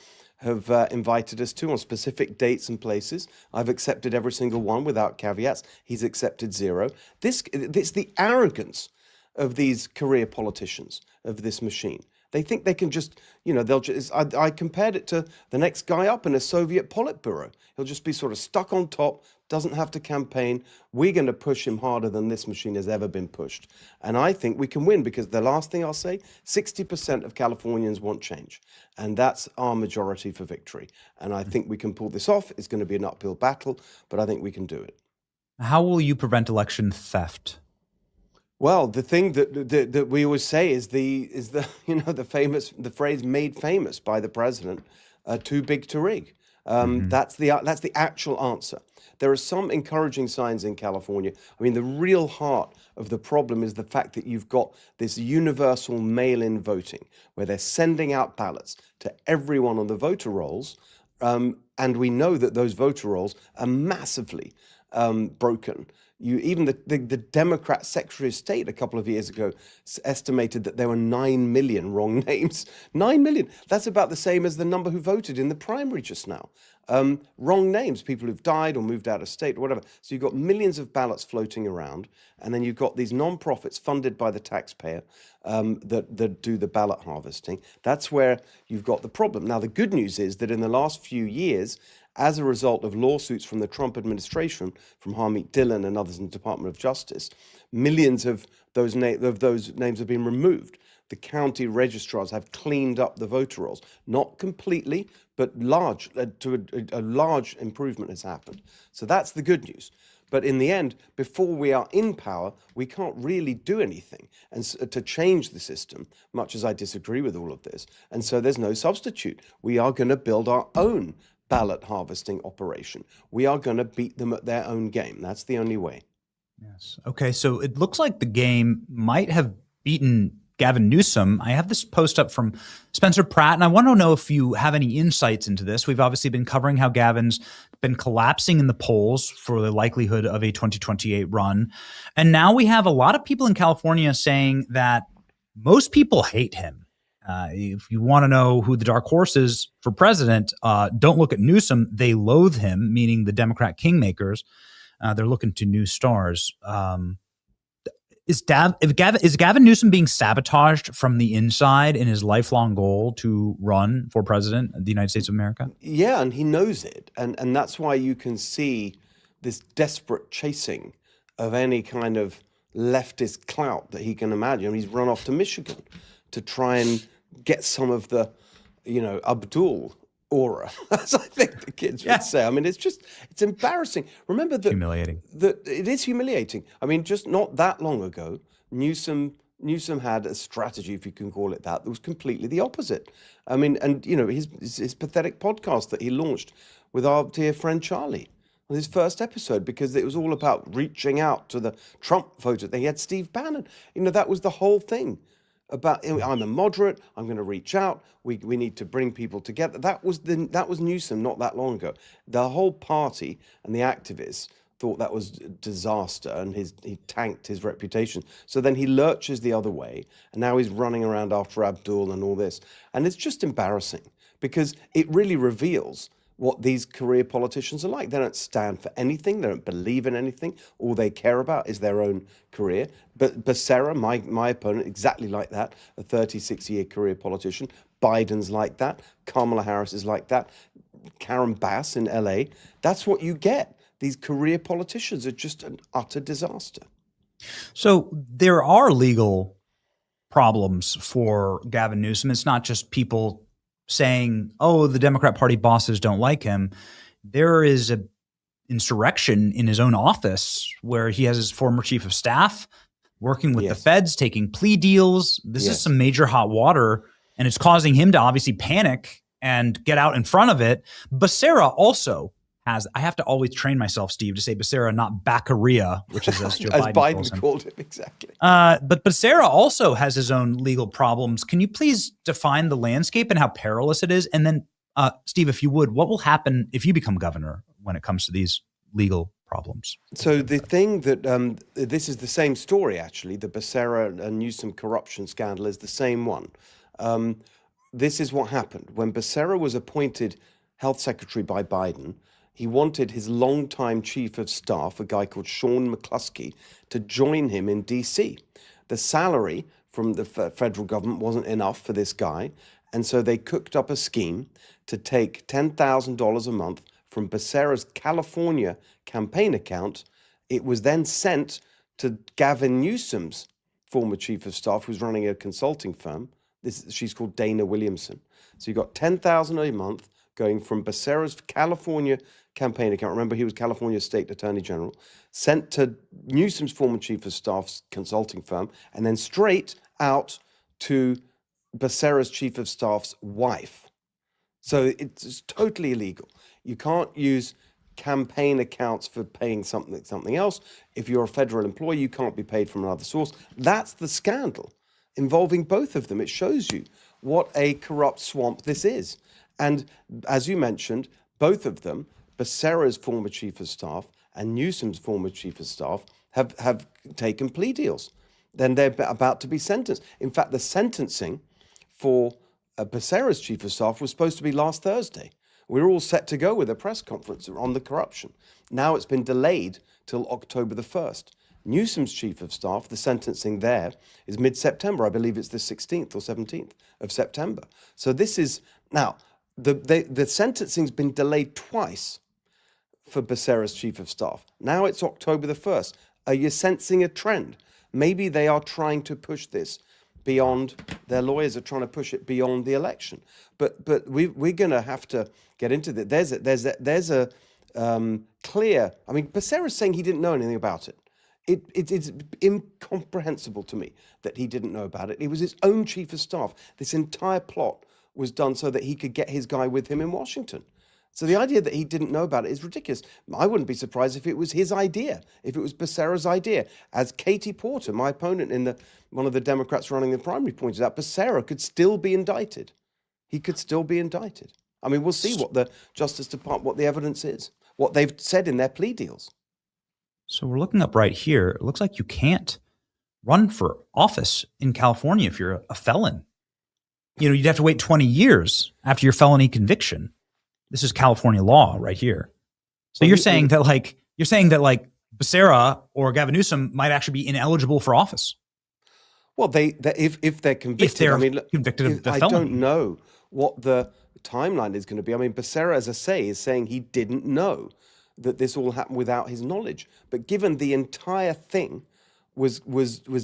invited us to on specific dates and places. I've accepted every single one without caveats. He's accepted 0. This the arrogance of these career politicians, of this machine. They think they can just, they'll just, I compared it to the next guy up in a Soviet Politburo. He'll just be sort of stuck on top, doesn't have to campaign. We're going to push him harder than this machine has ever been pushed. And I think we can win, because the last thing I'll say, 60% of Californians want change. And that's our majority for victory. And I think we can pull this off. It's going to be an uphill battle, but I think we can do it. How will you prevent election theft? Well, the thing that we always say is the phrase "made famous" by the president, "too big to rig." That's the actual answer. There are some encouraging signs in California. I mean, the real heart of the problem is the fact that you've got this universal mail-in voting, where they're sending out ballots to everyone on the voter rolls And we know that those voter rolls are massively broken. Even the Democrat Secretary of State a couple of years ago estimated that there were 9 million wrong names. 9 million. That's about the same as the number who voted in the primary just now. Wrong names, people who've died or moved out of state or whatever. So you've got millions of ballots floating around, and then you've got these non-profits funded by the taxpayer that do the ballot harvesting. That's where you've got the problem. Now, the good news is that in the last few years, as a result of lawsuits from the Trump administration, from Harmeet Dillon and others in the Department of Justice, millions of those names have been removed. The county registrars have cleaned up the voter rolls, not completely, but a large improvement has happened. So that's the good news. But in the end, before we are in power, we can't really do anything and to change the system, much as I disagree with all of this. And so there's no substitute. We are going to build our own ballot harvesting operation. We are going to beat them at their own game. That's the only way. Yes. Okay, so it looks like the game might have beaten Gavin Newsom. I have this post up from Spencer Pratt, and I want to know if you have any insights into this. We've obviously been covering how Gavin's been collapsing in the polls for the likelihood of a 2028 run. And now we have a lot of people in California saying that most people hate him. If you want to know who the dark horse is for president, don't look at Newsom. They loathe him, meaning the Democrat kingmakers. They're looking to new stars. Is Gavin Newsom being sabotaged from the inside in his lifelong goal to run for president of the United States of America? Yeah, and he knows it. And that's why you can see this desperate chasing of any kind of leftist clout that he can imagine. I mean, he's run off to Michigan to try and get some of the, Abdul aura, as I think the kids would say. I mean, it's embarrassing. Remember that humiliating. It is humiliating. I mean, just not that long ago, Newsom had a strategy, if you can call it that was completely the opposite. I mean, and his pathetic podcast that he launched with our dear friend Charlie on his first episode, because it was all about reaching out to the Trump voters. They had Steve Bannon. That was the whole thing. About I'm a moderate, I'm going to reach out. We need to bring people together. That was Newsom not that long ago. The whole party and the activists thought that was a disaster, and he tanked his reputation. So then he lurches the other way, and now he's running around after Abdul and all this. And it's just embarrassing, because it really reveals what these career politicians are like. They don't stand for anything. They don't believe in anything. All they care about is their own career. But Becerra, my opponent, exactly like that, a 36-year career politician. Biden's like that. Kamala Harris is like that. Karen Bass in LA. That's what you get. These career politicians are just an utter disaster. So there are legal problems for Gavin Newsom. It's not just people saying, oh, the Democrat Party bosses don't like him. There is an insurrection in his own office where he has his former chief of staff working with the feds, taking plea deals. This is some major hot water, and it's causing him to obviously panic and get out in front of it. Becerra also has, I have to always train myself, Steve, to say Becerra, not Baccaria, which is as Joe Biden called him, exactly. But Becerra also has his own legal problems. Can you please define the landscape and how perilous it is? And then, Steve, if you would, what will happen if you become governor when it comes to these legal problems? So the thing that, this is the same story, actually. The Becerra and Newsom corruption scandal is the same one. This is what happened. When Becerra was appointed health secretary by Biden, he wanted his longtime chief of staff, a guy called Sean McCluskey, to join him in D.C. The salary from the federal government wasn't enough for this guy, and so they cooked up a scheme to take $10,000 a month from Becerra's California campaign account. It was then sent to Gavin Newsom's former chief of staff, who's running a consulting firm. She's called Dana Williamson. So you got $10,000 a month going from Becerra's California campaign account. Remember, he was California State Attorney General, sent to Newsom's former chief of staff's consulting firm, and then straight out to Becerra's chief of staff's wife. So it's totally illegal. You can't use campaign accounts for paying something else. If you're a federal employee, you can't be paid from another source. That's the scandal involving both of them. It shows you what a corrupt swamp this is. And as you mentioned, both of them, Becerra's former chief of staff and Newsom's former chief of staff, have taken plea deals. Then they're about to be sentenced. In fact, the sentencing for Becerra's chief of staff was supposed to be last Thursday. We were all set to go with a press conference on the corruption. Now it's been delayed till October the 1st. Newsom's chief of staff, the sentencing there is mid-September. I believe it's the 16th or 17th of September. So this is, now, the sentencing's been delayed twice for Becerra's chief of staff. Now it's October the 1st. Are you sensing a trend? Maybe they are trying to push this beyond, their lawyers are trying to push it beyond the election. But we're going to have to get into that. There's a clear, I mean, Becerra's saying he didn't know anything about it. It's incomprehensible to me that he didn't know about it. It was his own chief of staff. This entire plot was done so that he could get his guy with him in Washington. So the idea that he didn't know about it is ridiculous. I wouldn't be surprised if it was his idea, if it was Becerra's idea. As Katie Porter, my opponent in one of the Democrats running the primary, pointed out, Becerra could still be indicted. He could still be indicted. I mean, we'll see what the Justice Department, what the evidence is, what they've said in their plea deals. So we're looking up right here. It looks like you can't run for office in California if you're a felon. You know, you'd have to wait 20 years after your felony conviction. This is California law right here. So you're saying that Becerra or Gavin Newsom might actually be ineligible for office. Well, if they're convicted, convicted of the felony. I don't know what the timeline is going to be. I mean, Becerra, as I say, is saying he didn't know that this all happened without his knowledge. But given the entire thing was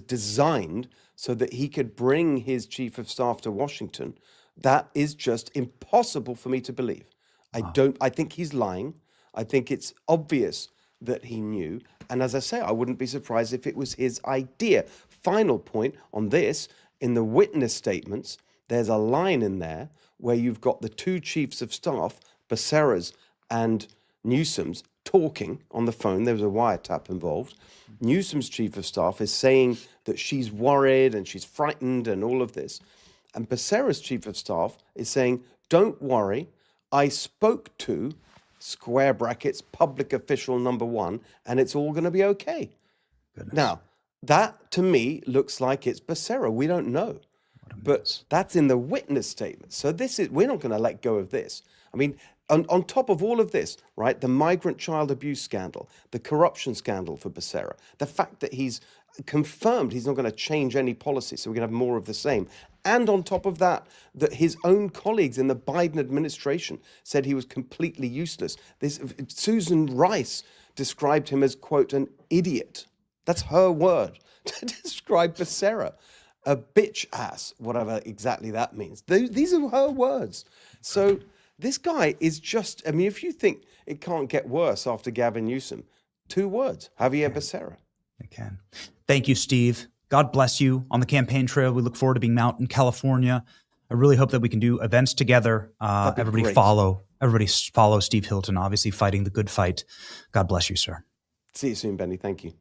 designed so that he could bring his chief of staff to Washington, that is just impossible for me to believe. I think he's lying. I think it's obvious that he knew. And as I say, I wouldn't be surprised if it was his idea. Final point on this, in the witness statements, there's a line in there where you've got the two chiefs of staff, Becerra's and Newsom's, talking on the phone. There was a wiretap involved. Newsom's chief of staff is saying that she's worried and she's frightened and all of this. And Becerra's chief of staff is saying, don't worry, I spoke to, square brackets, public official number one, and it's all going to be okay. Goodness. Now, that to me looks like it's Becerra. We don't know. But that's in the witness statement. So we're not going to let go of this. I mean, on top of all of this, right, the migrant child abuse scandal, the corruption scandal for Becerra, the fact that he's confirmed he's not going to change any policy, so we're going to have more of the same. And on top of that, that his own colleagues in the Biden administration said he was completely useless. Susan Rice described him as, quote, an idiot. That's her word to describe Becerra. A bitch ass, whatever exactly that means. These are her words. So this guy is just, I mean, if you think it can't get worse after Gavin Newsom, two words, Javier Becerra. It can. Thank you, Steve. God bless you on the campaign trail. We look forward to being out in California. I really hope that we can do events together. Everybody follow Steve Hilton, obviously fighting the good fight. God bless you, sir. See you soon, Benny. Thank you.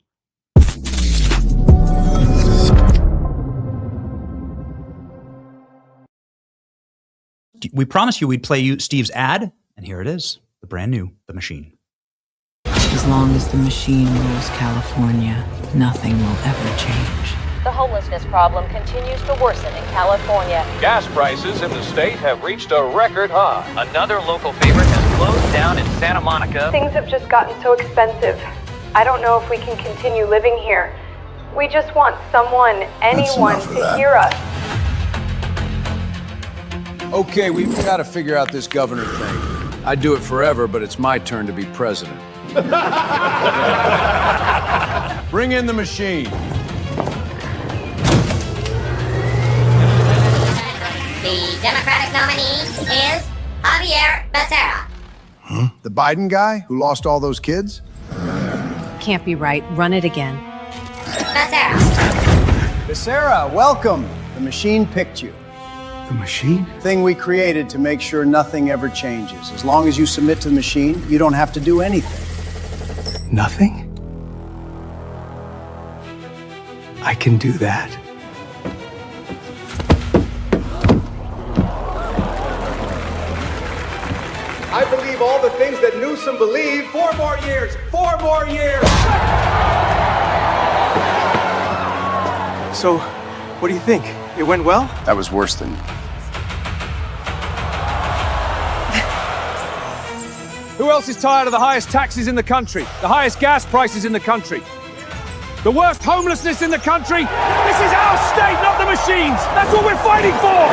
We promised you we'd play you Steve's ad, and here it is, the brand new The Machine. As long as the machine rules California, nothing will ever change. The homelessness problem continues to worsen in California. Gas prices in the state have reached a record high. Another local favorite has closed down in Santa Monica. Things have just gotten so expensive. I don't know if we can continue living here. We just want someone, anyone, to hear us. Okay, we've got to figure out this governor thing. I'd do it forever, but it's my turn to be president. Bring in the machine. The Democratic nominee is Javier Becerra. Huh? The Biden guy who lost all those kids? Can't be right. Run it again. Becerra. Becerra, welcome. The machine picked you. The machine? Thing we created to make sure nothing ever changes. As long as you submit to the machine, you don't have to do anything. Nothing? I can do that. I believe all the things that Newsom believed. 4 more years. 4 more years. So, what do you think? It went well? That was worse than... Who else is tired of the highest taxes in the country? The highest gas prices in the country? The worst homelessness in the country? This is our state, not the machines! That's what we're fighting for!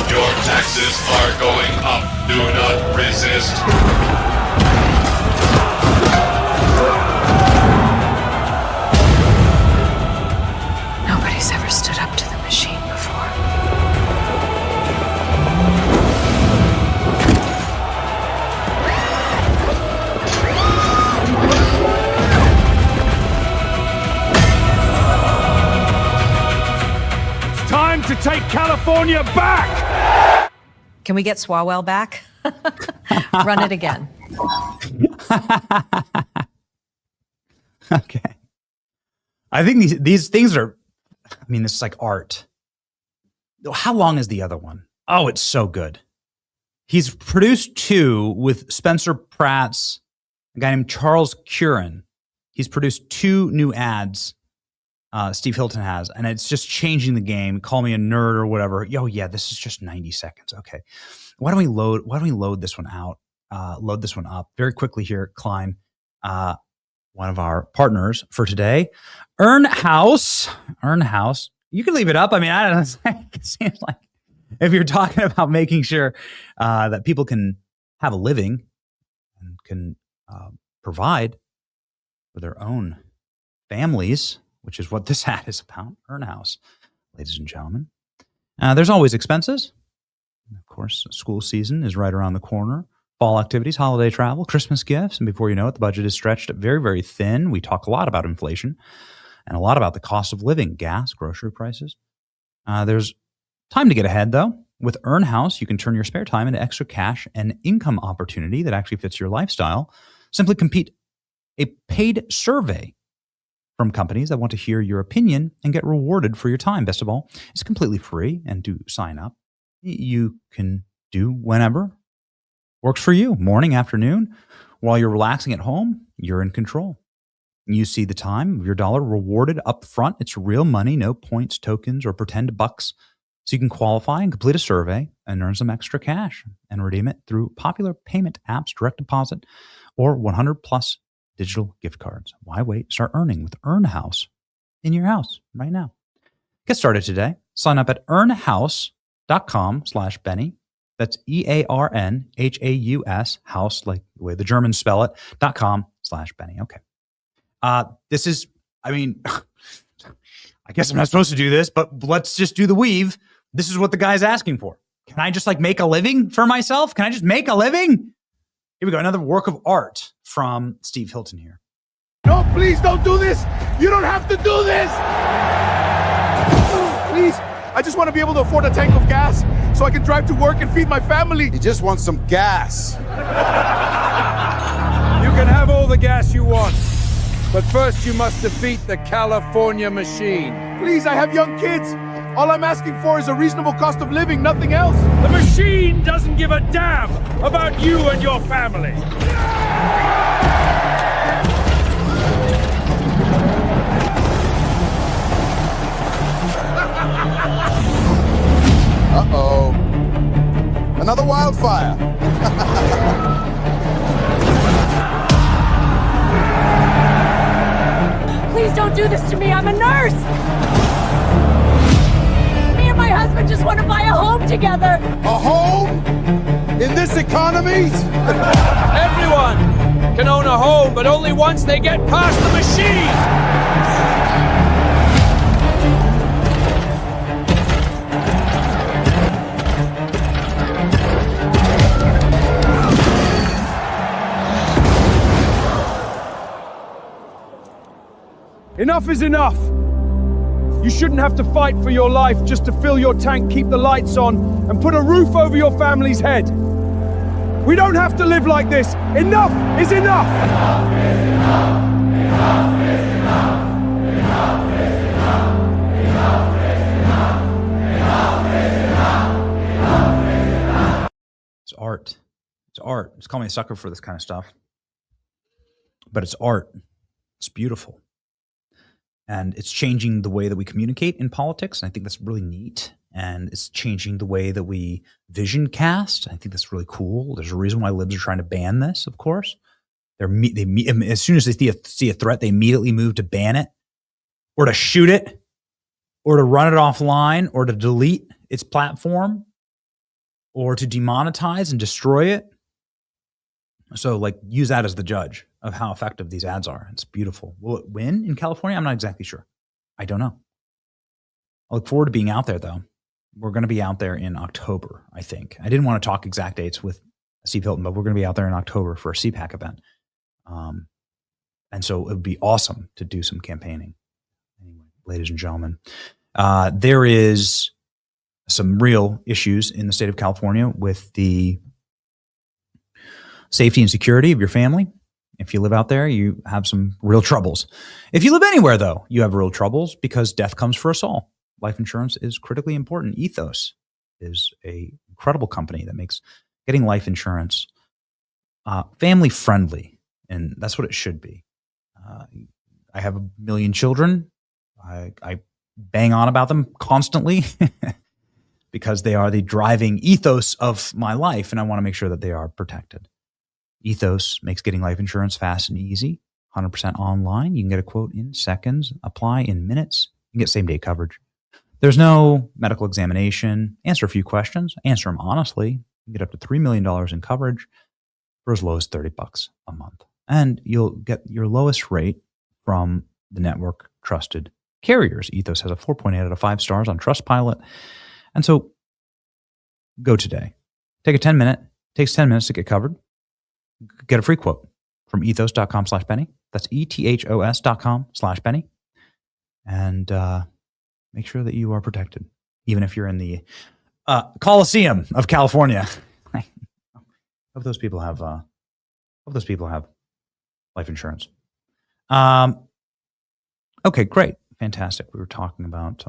Your taxes are going up. Do not resist. Nobody's ever stood up to the machine before. It's time to take California back! Can we get Swalwell back? Run it again. Okay. I think these things are, I mean, this is like art. How long is the other one? Oh, it's so good. He's produced 2 with Spencer Pratt's, a guy named Charles Curran. He's produced 2 new ads. Steve Hilton has, and it's just changing the game. Call me a nerd or whatever. Yo, yeah, this is just 90 seconds. Okay. Why don't we load this one out? Load this one up very quickly here, Klein. One of our partners for today, Earn House. You can leave it up. I mean, I don't know. It seems like if you're talking about making sure that people can have a living and can provide for their own families, which is what this ad is about. Earn House, ladies and gentlemen. There's always expenses. Of course, school season is right around the corner. Fall activities, holiday travel, Christmas gifts. And before you know it, the budget is stretched very, very thin. We talk a lot about inflation and a lot about the cost of living, gas, grocery prices. There's time to get ahead, though. With Earn House, you can turn your spare time into extra cash and income opportunity that actually fits your lifestyle. Simply complete a paid survey from companies that want to hear your opinion and get rewarded for your time. Best of all, it's completely free, and to sign up, you can do whenever works for you. Morning, afternoon, while you're relaxing at home, you're in control. You see the time of your dollar rewarded up front. It's real money, no points, tokens, or pretend bucks. So you can qualify and complete a survey and earn some extra cash and redeem it through popular payment apps, direct deposit, or 100 plus digital gift cards. Why wait? Start earning with Earn House in your house right now. Get started today. Sign up at earnhouse.com/Benny. That's EARNHAUS, house, like the way the Germans spell it, .com/Benny. Okay. This is, I mean, I guess I'm not supposed to do this, but let's just do the weave. This is what the guy's asking for. Can I just like make a living for myself? Can I just make a living? Here we go. Another work of art from Steve Hilton here. No, please don't do this. You don't have to do this. Please, I just want to be able to afford a tank of gas so I can drive to work and feed my family. He just wants some gas. You can have all the gas you want, but first you must defeat the California machine. Please, I have young kids. All I'm asking for is a reasonable cost of living, nothing else. The machine doesn't give a damn about you and your family. Uh-oh. Another wildfire. Please don't do this to me. I'm a nurse. Me and my husband just want to buy a home together. A home? In this economy? Everyone can own a home, but only once they get past the machine. Enough is enough. You shouldn't have to fight for your life just to fill your tank, keep the lights on, and put a roof over your family's head. We don't have to live like this. Enough is enough. It's art. It's art. Just call me a sucker for this kind of stuff. But it's art. It's beautiful. And it's changing the way that we communicate in politics. And I think that's really neat. And it's changing the way that we vision cast. I think that's really cool. There's a reason why libs are trying to ban this, of course. As soon as they see a threat, they immediately move to ban it or to shoot it or to run it offline or to delete its platform or to demonetize and destroy it. So, like, use that as the judge of how effective these ads are. It's beautiful. Will it win in California? I'm not exactly sure. I don't know. I look forward to being out there, though. We're going to be out there in October, I think. I didn't want to talk exact dates with Steve Hilton, but we're going to be out there in October for a CPAC event. And so it would be awesome to do some campaigning. Anyway, ladies and gentlemen, there is some real issues in the state of California with the safety and security of your family. If you live out there, you have some real troubles. If you live anywhere, though, you have real troubles because death comes for us all. Life insurance is critically important. Ethos is an incredible company that makes getting life insurance family friendly, and that's what it should be. I have 1 million children. I bang on about them constantly because they are the driving ethos of my life, and I want to make sure that they are protected. Ethos makes getting life insurance fast and easy, 100% online. You can get a quote in seconds, apply in minutes, and get same-day coverage. There's no medical examination. Answer a few questions. Answer them honestly. You can get up to $3 million in coverage for as low as $30 a month. And you'll get your lowest rate from the network trusted carriers. Ethos has a 4.8 out of 5 stars on Trustpilot. And so go today. Take a 10-minute. Takes 10 minutes to get covered. Get a free quote from ethos.com/Benny. That's ethos.com/Benny. And make sure that you are protected, even if you're in the Coliseum of California. Hope those people have life insurance. Okay, great. Fantastic. We were talking about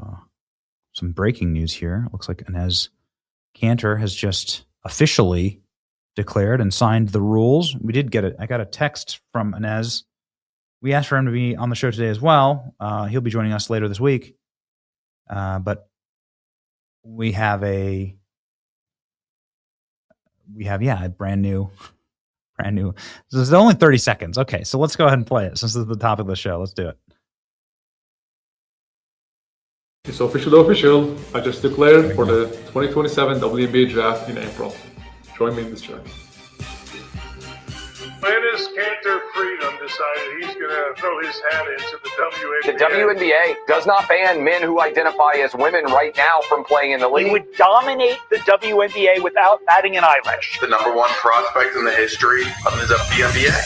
some breaking news here. Looks like Inez Cantor has just officially declared and signed the rules. We did get it. I got a text from Inez. We asked for him to be on the show today as well. He'll be joining us later this week. But we have a brand new. This is only 30 seconds. Okay, so let's go ahead and play it. Since this is the topic of the show, let's do it. It's official. I just declared for the 2027 WNBA draft in April. Join me in this journey. Dennis Cantor Freedom decided he's going to throw his hat into the WNBA. The WNBA does not ban men who identify as women right now from playing in the league. He would dominate the WNBA without batting an eyelash. The number one prospect in the history of the WNBA.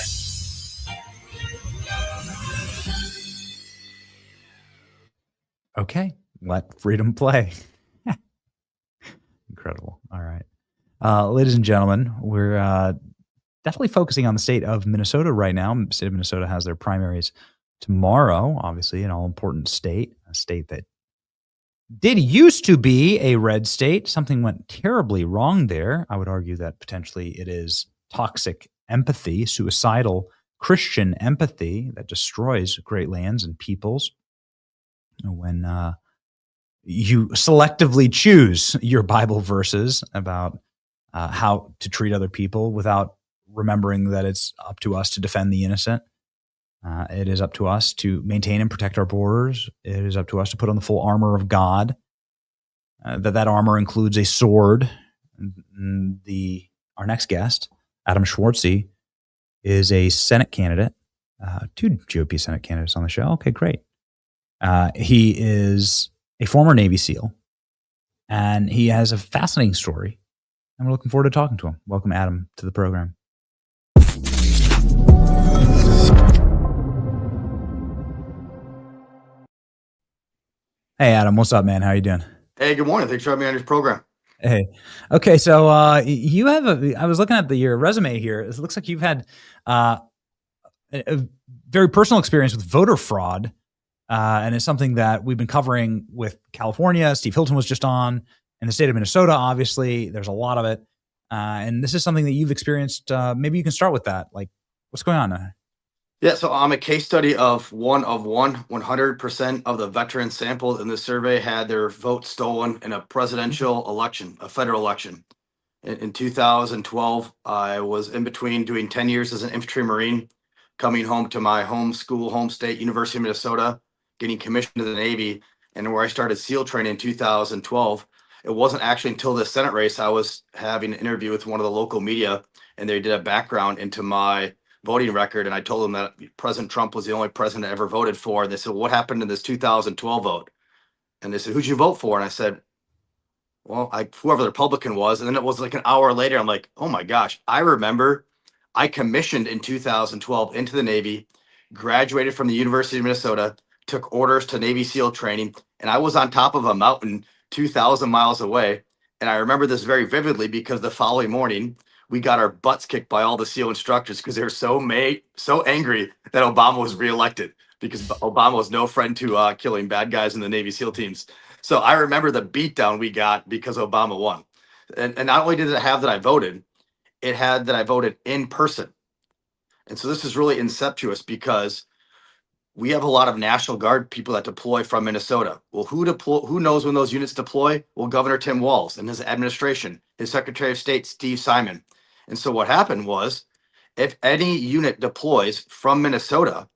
Okay, let freedom play. Incredible. All right. Ladies and gentlemen, we're definitely focusing on the state of Minnesota right now. The state of Minnesota has their primaries tomorrow, obviously an all-important state, a state that did used to be a red state. Something went terribly wrong there. I would argue that potentially it is toxic empathy, suicidal Christian empathy that destroys great lands and peoples. When you selectively choose your Bible verses about how to treat other people without remembering that it's up to us to defend the innocent. It is up to us to maintain and protect our borders. It is up to us to put on the full armor of God. That armor includes a sword. Our next guest, Adam Schwartzy, is a Senate candidate. 2 GOP Senate candidates on the show. Okay, great. He is a former Navy SEAL, and he has a fascinating story, and we're looking forward to talking to him. Welcome, Adam, to the program. Hey, Adam, what's up, man? How you doing? Hey, good morning. Thanks for having me on this program. Hey, okay. So you have I was looking at your resume here. It looks like you've had a very personal experience with voter fraud, and it's something that we've been covering with California. Steve Hilton was just on, and the state of Minnesota. Obviously, there's a lot of it, and this is something that you've experienced. Maybe you can start with that. Like, what's going on? Yeah, so I'm a case study of 100% of the veterans sampled in this survey had their vote stolen in a presidential election, a federal election. In 2012, I was in between doing 10 years as an infantry Marine, coming home to my home school, home state, University of Minnesota, getting commissioned to the Navy, and where I started SEAL training in 2012. It wasn't actually until the Senate race I was having an interview with one of the local media, and they did a background into my voting record, and I told them that President Trump was the only president I ever voted for. And they said, "What happened in this 2012 vote?" And they said, "Who'd you vote for?" And I said, "Well, whoever the Republican was." And then it was like an hour later, I'm like, "Oh my gosh, I remember I commissioned in 2012 into the Navy, graduated from the University of Minnesota, took orders to Navy SEAL training, and I was on top of a mountain 2,000 miles away. And I remember this very vividly because the following morning, we got our butts kicked by all the SEAL instructors because they were so angry that Obama was reelected because Obama was no friend to killing bad guys in the Navy SEAL teams. So I remember the beatdown we got because Obama won. And not only did it have that I voted, it had that I voted in person. And so this is really incestuous because we have a lot of National Guard people that deploy from Minnesota. Well, who knows when those units deploy? Well, Governor Tim Walz and his administration, his Secretary of State, Steve Simon. And so what happened was, if any unit deploys from Minnesota,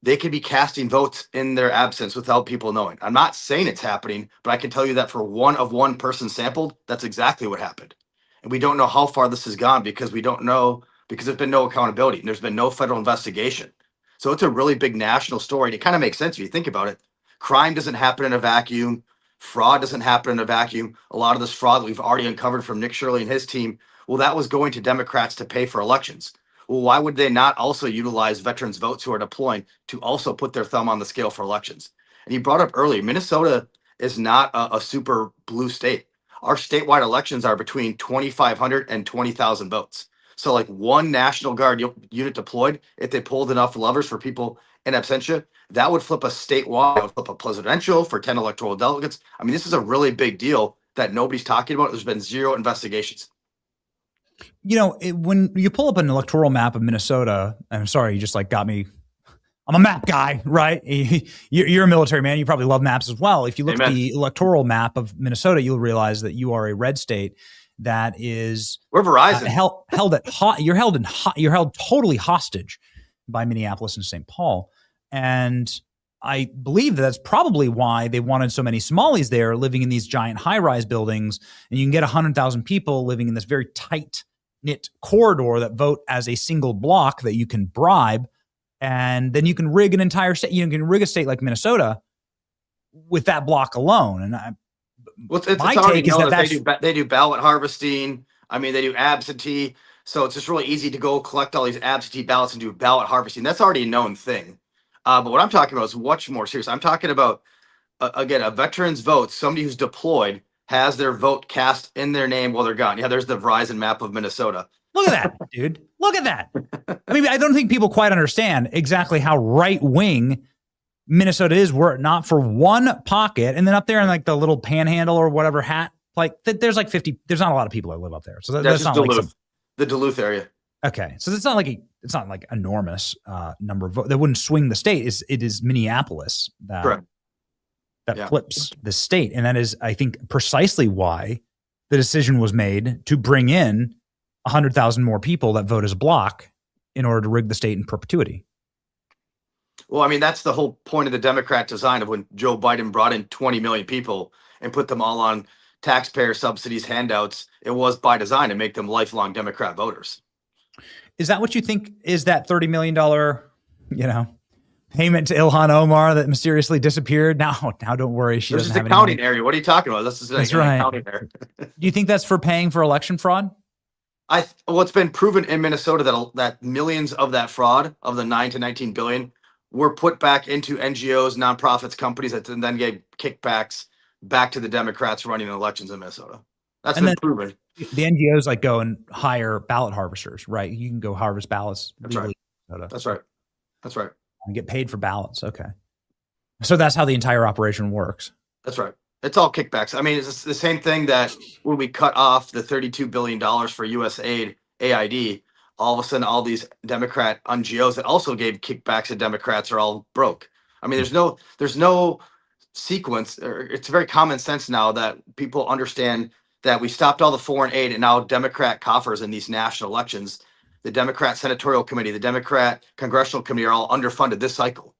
they could be casting votes in their absence without people knowing. I'm not saying it's happening, but I can tell you that for one person sampled, that's exactly what happened. And we don't know how far this has gone because we don't know, because there's been no accountability and there's been no federal investigation. So it's a really big national story. And it kind of makes sense if you think about it. Crime doesn't happen in a vacuum. Fraud doesn't happen in a vacuum. A lot of this fraud that we've already uncovered from Nick Shirley and his team, well, that was going to Democrats to pay for elections. Well, why would they not also utilize veterans' votes who are deploying to also put their thumb on the scale for elections? And you brought up earlier, Minnesota is not a super blue state. Our statewide elections are between 2,500 and 20,000 votes. So like one National Guard unit deployed, if they pulled enough levers for people in absentia, that would flip a statewide, that would flip a presidential for 10 electoral delegates. I mean, this is a really big deal that nobody's talking about. There's been zero investigations. You know, when you pull up an electoral map of Minnesota, I'm sorry, you just like got me. I'm a map guy, right? You're a military man. You probably love maps as well. If you look at the electoral map of Minnesota, you'll realize that you are a red state that is we're Verizon you're held totally hostage by Minneapolis and St. Paul. And I believe that's probably why they wanted so many Somalis there living in these giant high-rise buildings. And you can get 100,000 people living in this very tight-knit corridor that vote as a single block that you can bribe. And then you can rig an entire state. You can rig a state like Minnesota with that block alone. And my take is that they do ballot harvesting. I mean, they do absentee. So it's just really easy to go collect all these absentee ballots and do ballot harvesting. That's already a known thing. But what I'm talking about is much more serious. I'm talking about, again, a veteran's vote. Somebody who's deployed has their vote cast in their name while they're gone. Yeah, there's the Verizon map of Minnesota. Look at that, dude. Look at that. I mean, I don't think people quite understand exactly how right-wing Minnesota is were it not for one pocket. And then up there in like the little panhandle or whatever hat, like there's like 50, there's not a lot of people that live up there. So that's not Duluth, like the Duluth area. Okay. So it's not like enormous number of votes that wouldn't swing the state. It is Minneapolis that flips the state. And that is, I think, precisely why the decision was made to bring in 100,000 more people that vote as a block in order to rig the state in perpetuity. Well, I mean, that's the whole point of the Democrat design of when Joe Biden brought in 20 million people and put them all on taxpayer subsidies, handouts. It was by design to make them lifelong Democrat voters. Is that what you think is that $30 million, payment to Ilhan Omar that mysteriously disappeared? Now don't worry. She doesn't have any accounting area. What are you talking about? That's right. Accounting area. Do you think that's for paying for election fraud? Well, it's been proven in Minnesota that millions of that fraud, of the 9 to 19 billion, were put back into NGOs, nonprofits, companies that then gave kickbacks back to the Democrats running elections in Minnesota. That's And been then proven. the NGOs like go and hire ballot harvesters, right? You can go harvest ballots. That's right. That's right. That's right. And get paid for ballots. Okay. So that's how the entire operation works. That's right. It's all kickbacks. I mean, it's the same thing that when we cut off the $32 billion for USAID, AID, all of a sudden all these Democrat NGOs that also gave kickbacks to Democrats are all broke. I mean, there's no sequence. It's very common sense now that people understand that we stopped all the foreign aid and now Democrat coffers in these national elections, the Democrat Senatorial Committee, the Democrat Congressional Committee are all underfunded this cycle.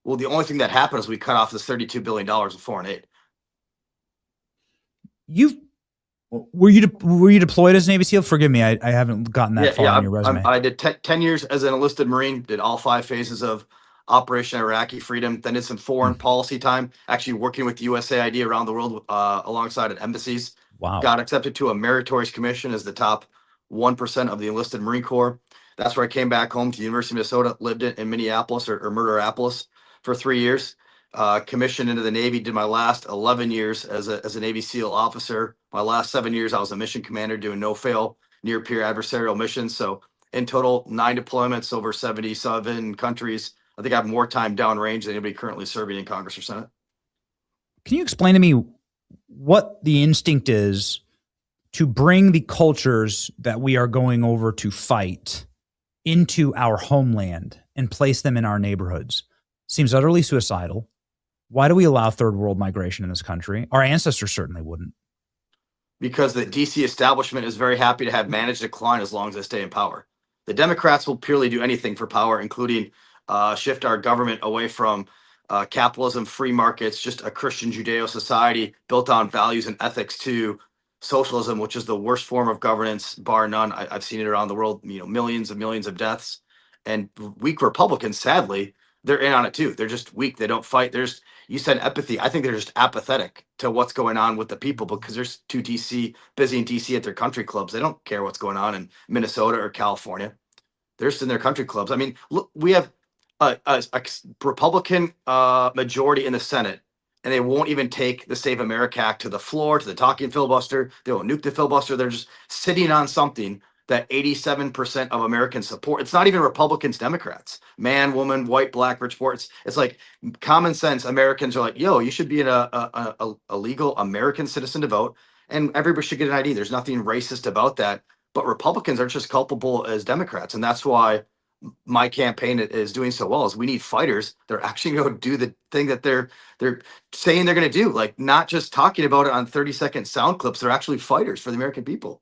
Well, the only thing that happened is we cut off this $32 billion of foreign aid. Were you deployed as a Navy SEAL? Forgive me, I haven't gotten that far in your resume. I did 10 years as an enlisted Marine, did all 5 phases of Operation Iraqi Freedom, then did some foreign policy time, actually working with USAID around the world alongside at embassies. Wow. Got accepted to a meritorious commission as the top 1% of the enlisted Marine Corps. That's where I came back home to the University of Minnesota, lived in Minneapolis or Murderapolis for 3 years. Commissioned into the Navy, did my last 11 years as a Navy SEAL officer. My last 7 years, I was a mission commander doing no-fail, near-peer adversarial missions. So in total, 9 deployments over 77 countries. I think I have more time downrange than anybody currently serving in Congress or Senate. Can you explain to me what the instinct is to bring the cultures that we are going over to fight into our homeland and place them in our neighborhoods? Seems utterly suicidal. Why do we allow third world migration in this country? Our ancestors certainly wouldn't. Because the DC establishment is very happy to have managed decline as long as they stay in power. The Democrats will purely do anything for power, including shift our government away from capitalism, free markets, just a Christian Judeo society built on values and ethics, to socialism, which is the worst form of governance, bar none. I've seen it around the world, millions and millions of deaths. And weak Republicans, sadly, they're in on it too. They're just weak. They don't fight. You said empathy. I think they're just apathetic to what's going on with the people because they're too busy in DC at their country clubs. They don't care what's going on in Minnesota or California. They're just in their country clubs. I mean, look, we have a Republican majority in the Senate, and they won't even take the Save America Act to the floor, to the talking filibuster. They won't nuke the filibuster. They're just sitting on something that 87% of Americans support. It's not even Republicans, Democrats, man, woman, white, black, rich, poor. It's like common sense. Americans are like, yo, you should be a legal American citizen to vote, and everybody should get an ID. There's nothing racist about that. But Republicans are just culpable as Democrats, and that's why my campaign is doing so well. Is we need fighters. They're actually going to do the thing that they're saying they're going to do, like not just talking about it on 30-second sound clips. They're actually fighters for the American people.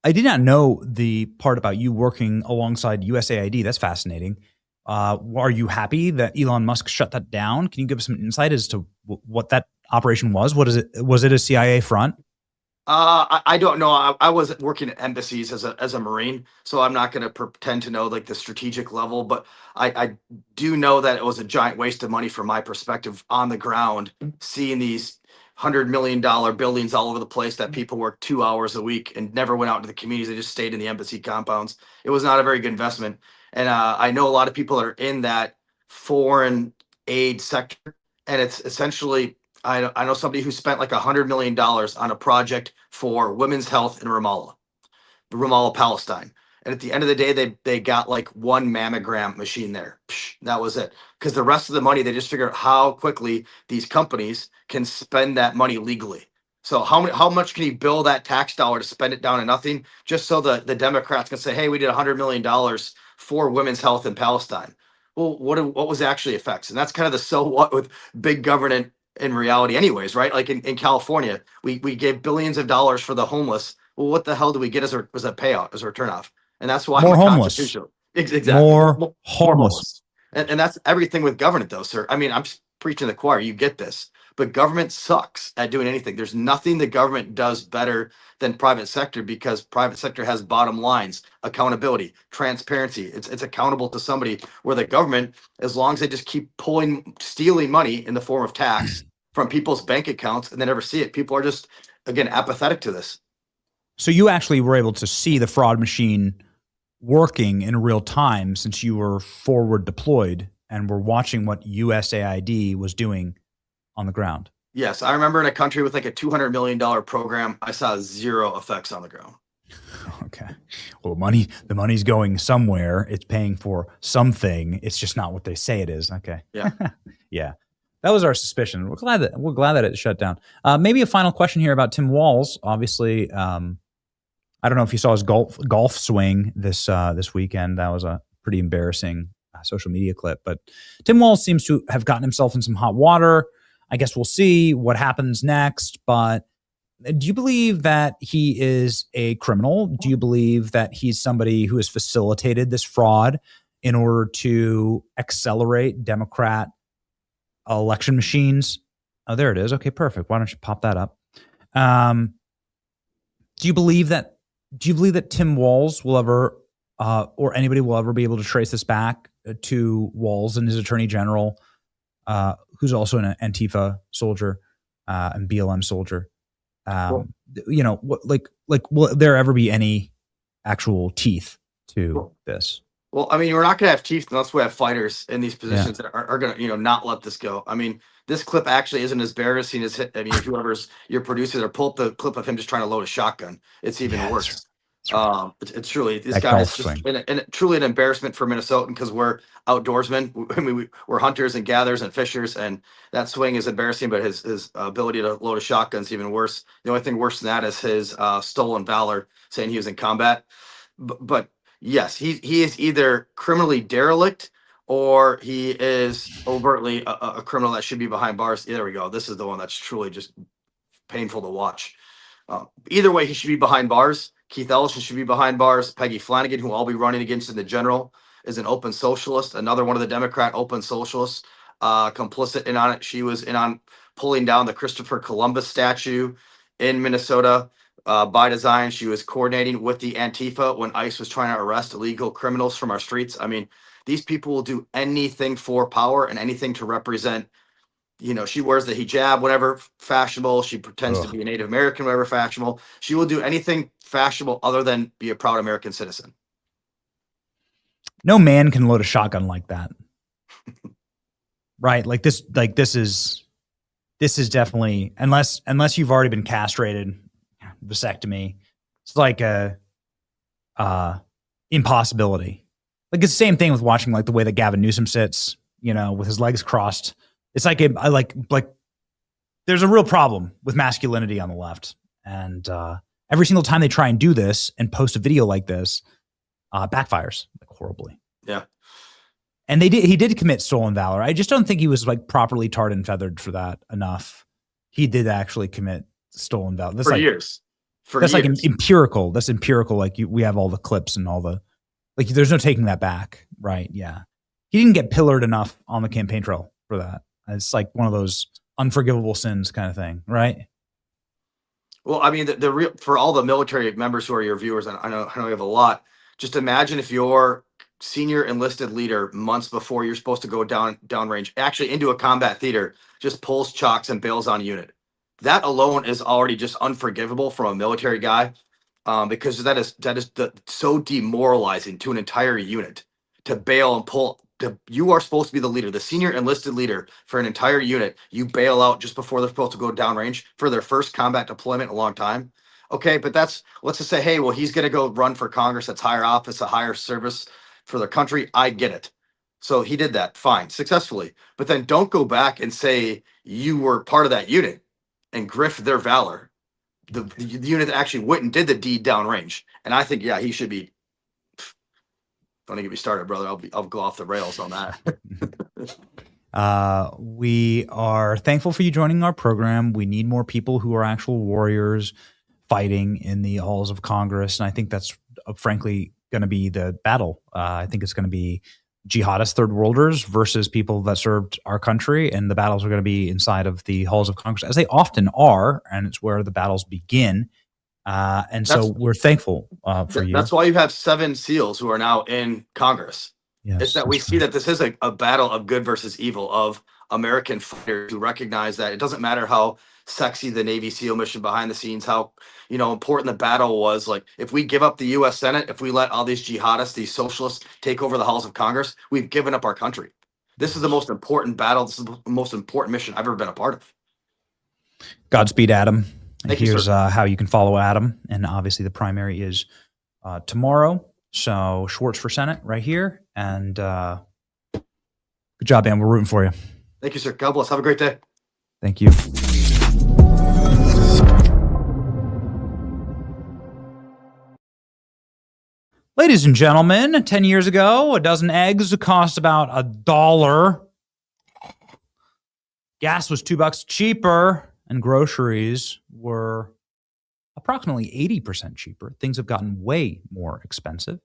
I did not know the part about you working alongside USAID. That's fascinating. Are you happy that Elon Musk shut that down? Can you give us some insight as to what that operation was? What is it? Was it a CIA front? I don't know. I was working at embassies as a Marine, so I'm not going to pretend to know like the strategic level, but I do know that it was a giant waste of money from my perspective on the ground, seeing these $100 million buildings all over the place that people worked 2 hours a week and never went out into the communities. They just stayed in the embassy compounds. It was not a very good investment. And I know a lot of people are in that foreign aid sector, and it's essentially, I know somebody who spent like $100 million on a project for women's health in Ramallah, Palestine. And at the end of the day, they got like one mammogram machine there. That was it. Because the rest of the money, they just figure out how quickly these companies can spend that money legally. So how much can you bill that tax dollar to spend it down to nothing, just so the Democrats can say, hey, we did $100 million for women's health in Palestine. Well, what was actually effects? And that's kind of the so what with big government in reality anyways, right? Like in California, we gave billions of dollars for the homeless. Well, what the hell do we get as a payout, as a return off? And that's why more I'm homeless. constitutional. Exactly. More homeless. And that's everything with government though, sir. I mean, I'm just preaching to the choir. You get this. But government sucks at doing anything. There's nothing the government does better than private sector, because private sector has bottom lines, accountability, transparency. It's accountable to somebody, where the government, as long as they just keep stealing money in the form of tax from people's bank accounts and they never see it, people are just, again, apathetic to this. So you actually were able to see the fraud machine working in real time since you were forward deployed and were watching what USAID was doing on the ground. Yes, I remember in a country with like a $200 million program, I saw zero effects on the ground. Okay. Well, the money's going somewhere. It's paying for something. It's just not what they say it is. Okay. Yeah. Yeah. That was our suspicion. We're glad that it shut down. Maybe a final question here about Tim Walz. Obviously, I don't know if you saw his golf swing this weekend. That was a pretty embarrassing social media clip. But Tim Walz seems to have gotten himself in some hot water. I guess we'll see what happens next. But do you believe that he is a criminal? Do you believe that he's somebody who has facilitated this fraud in order to accelerate Democrat election machines? Oh, there it is. Okay, perfect. Why don't you pop that up? Do you believe that Tim Walz will ever, or anybody will ever be able to trace this back to Walz and his attorney general, who's also an Antifa soldier and BLM soldier? You know, will there ever be any actual teeth to this? Well, I mean, we're not going to have teeth unless we have fighters in these positions that are going to, not let this go. I mean, this clip actually isn't as embarrassing as whoever's your producer or pull up the clip of him just trying to load a shotgun. It's even worse. It's truly, this guy is just truly an embarrassment for Minnesotan because we're outdoorsmen. I mean, we're hunters and gatherers and fishers, and that swing is embarrassing, but his ability to load a shotgun is even worse. The only thing worse than that is his stolen valor, saying he was in combat. But yes, he is either criminally derelict or he is overtly a criminal that should be behind bars. There we go. This is the one that's truly just painful to watch. Either way, he should be behind bars. Keith Ellison should be behind bars. Peggy Flanagan, who I'll be running against in the general, is an open socialist. Another one of the Democrat open socialists, complicit in on it. She was in on pulling down the Christopher Columbus statue in Minnesota by design. She was coordinating with the Antifa when ICE was trying to arrest illegal criminals from our streets. I mean, these people will do anything for power and anything to represent. She wears the hijab, whatever fashionable. She pretends to be a Native American, whatever fashionable. She will do anything fashionable other than be a proud American citizen. No man can load a shotgun like that. Right? This is definitely, unless you've already been castrated, vasectomy, it's like a impossibility. Like it's the same thing with watching the way that Gavin Newsom sits, with his legs crossed. It's like there's a real problem with masculinity on the left. And every single time they try and do this and post a video like this, backfires horribly. Yeah. And he did commit stolen valor. I just don't think he was properly tarred and feathered for that enough. He did actually commit stolen valor. That's for years. That's empirical. That's empirical. We have all the clips and all the, there's no taking that back. Right. Yeah. He didn't get pillared enough on the campaign trail for that. It's like one of those unforgivable sins kind of thing, right? Well, I mean, the real for all the military members who are your viewers, and I know you have a lot. Just imagine if your senior enlisted leader, months before you're supposed to go downrange, actually into a combat theater, just pulls chocks and bails on a unit. That alone is already just unforgivable from a military guy, because that is so demoralizing to an entire unit to bail and pull. You are supposed to be the leader, the senior enlisted leader for an entire unit. You bail out just before they're supposed to go downrange for their first combat deployment in a long time. Okay, but let's just say, hey, well, he's going to go run for Congress. That's higher office, a higher service for the country. I get it. So he did that, fine, successfully. But then don't go back and say you were part of that unit and grift their valor. The unit that actually went and did the deed downrange. And I think, yeah, he should be. Don't get me started, brother. I'll go off the rails on that. We are thankful for you joining our program. We need more people who are actual warriors fighting in the halls of Congress. And I think that's frankly going to be the battle. I think it's going to be jihadist third worlders versus people that served our country. And the battles are going to be inside of the halls of Congress, as they often are. And it's where the battles begin. So we're thankful for you. That's why you have 7 SEALs who are now in Congress. Yes, it's that we see that this is a battle of good versus evil, of American fighters who recognize that it doesn't matter how sexy the Navy SEAL mission behind the scenes, how important the battle was. Like, if we give up the U.S. Senate, if we let all these jihadists, these socialists take over the halls of Congress, we've given up our country. This is the most important battle. This is the most important mission I've ever been a part of. Godspeed, Adam. And Thank you, here's sir. how you can follow Adam. And obviously the primary is tomorrow. So Schwartz for Senate right here. And good job, man. We're rooting for you. Thank you, sir. God bless. Have a great day. Thank you. Ladies and gentlemen, 10 years ago, a dozen eggs cost about $1. Gas was $2 cheaper, and groceries were approximately 80% cheaper. Things have gotten way more expensive.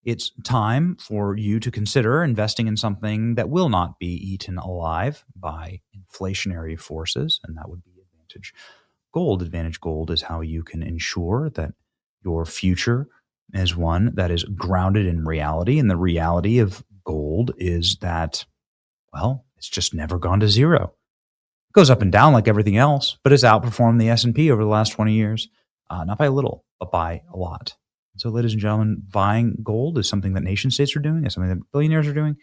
It's time for you to consider investing in something that will not be eaten alive by inflationary forces, and that would be Advantage Gold. Advantage Gold is how you can ensure that your future is one that is grounded in reality, and the reality of gold is that, well, it's just never gone to zero. It goes up and down like everything else, but it's outperformed the S&P over the last 20 years, not by a little, but by a lot. So, ladies and gentlemen, buying gold is something that nation states are doing, it's something that billionaires are doing,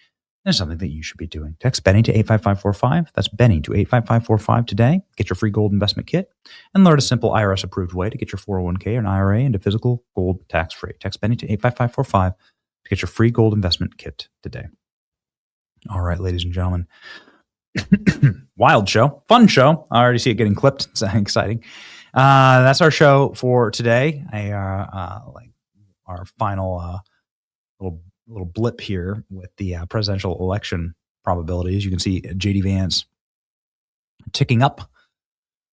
and it's something that you should be doing. Text Benny to 85545. That's Benny to 85545 today. Get your free gold investment kit and learn a simple IRS-approved way to get your 401k or an IRA into physical gold tax-free. Text Benny to 85545 to get your free gold investment kit today. All right, ladies and gentlemen. Wild show, fun show. I already see it getting clipped. It's exciting. That's our show for today. Like our final little blip here with the presidential election probabilities. You can see JD Vance ticking up.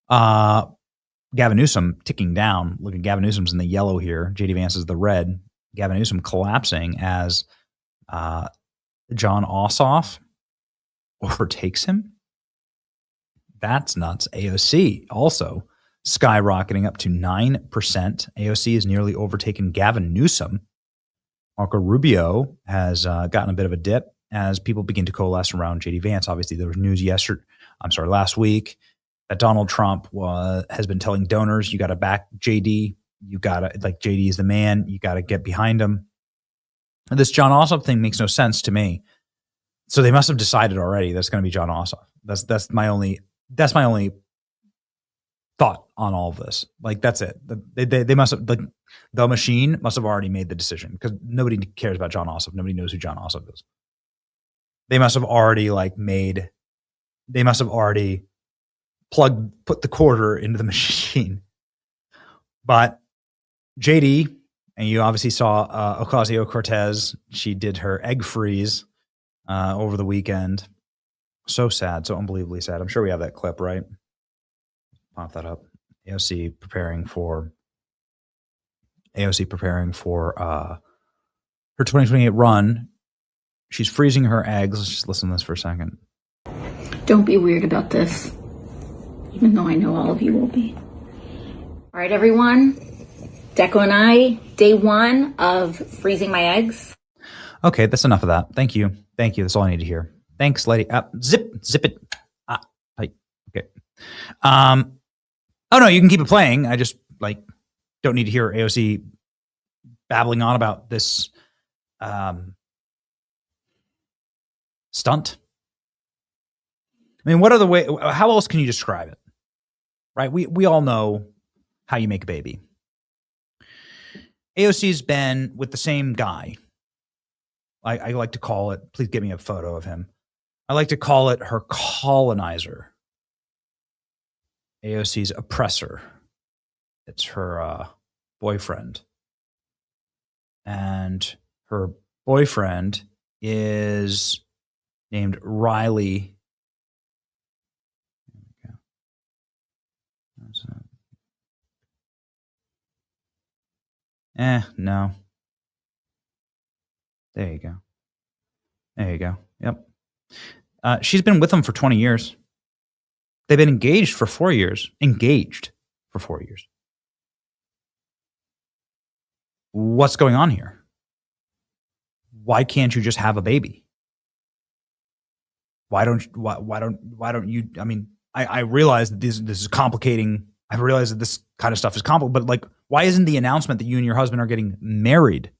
Gavin Newsom ticking down. Look at Gavin Newsom's in the yellow here. JD Vance is the red. Gavin Newsom collapsing as John Ossoff overtakes him. That's nuts. AOC also skyrocketing up to 9%. AOC has nearly overtaken Gavin Newsom. Marco Rubio has gotten a bit of a dip as people begin to coalesce around JD Vance. Obviously, there was news last week that Donald Trump has been telling donors, you got to back JD. You got to, like, JD is the man. You got to get behind him. And this John Ossoff thing makes no sense to me. So they must have decided already that's going to be John Ossoff. That's my only thought on all of this. Like, that's it. They must have, like, the machine must have already made the decision, because nobody cares about John Ossoff. Nobody knows who John Ossoff is. They must have already put the quarter into the machine. But JD, and you obviously saw Ocasio-Cortez, she did her egg freeze over the weekend. So sad, so unbelievably sad. I'm sure we have that clip, right? Pop that up. AOC preparing for her 2028 run. She's freezing her eggs. Let's just listen to this for a second. Don't be weird about this, even though I know all of you will be. All right, everyone. Deco and I, day one of freezing my eggs. Okay, that's enough of that. Thank you. That's all I need to hear. Thanks, lady. Zip it. Tight. Okay. Oh no, you can keep it playing. I just don't need to hear AOC babbling on about this stunt. I mean, what other way? How else can you describe it? Right? We all know how you make a baby. AOC's been with the same guy. I like to call it, please give me a photo of him. I like to call it her colonizer. AOC's oppressor. It's her boyfriend. And her boyfriend is named Riley. No. There you go. Yep. She's been with him for 20 years. They've been engaged for 4 years. What's going on here? Why can't you just have a baby? Why don't you? I mean, I realize that this is complicating. I realize that this kind of stuff is complicated, but why isn't the announcement that you and your husband are getting married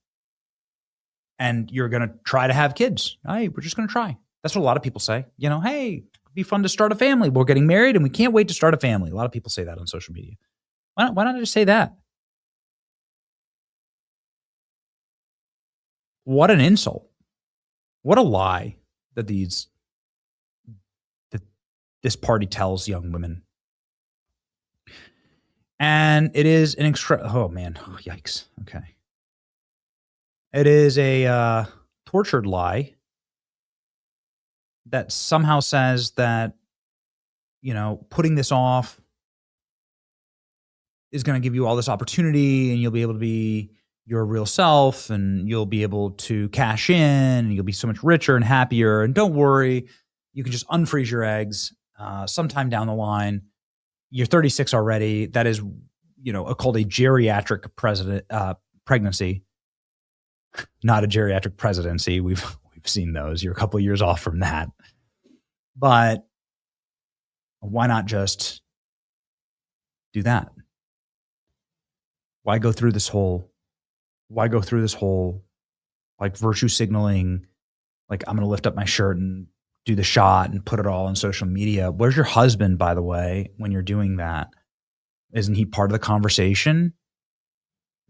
and you're going to try to have kids? Hey, we're just going to try. That's what a lot of people say. Hey, be fun to start a family. We're getting married and we can't wait to start a family. A lot of people say that on social media. Why not just say that? What an insult. What a lie that this party tells young women. And it is an oh man, oh, yikes. Okay. It is a tortured lie that somehow says that, putting this off is going to give you all this opportunity and you'll be able to be your real self and you'll be able to cash in and you'll be so much richer and happier. And don't worry, you can just unfreeze your eggs sometime down the line. You're 36 already. That is, called a geriatric pregnancy, not a geriatric presidency. We've seen those. You're a couple years off from that. But why not just do that? Why go through this whole like virtue signaling, like I'm going to lift up my shirt and do the shot and put it all on social media? Where's your husband, by the way, when you're doing that? Isn't he part of the conversation?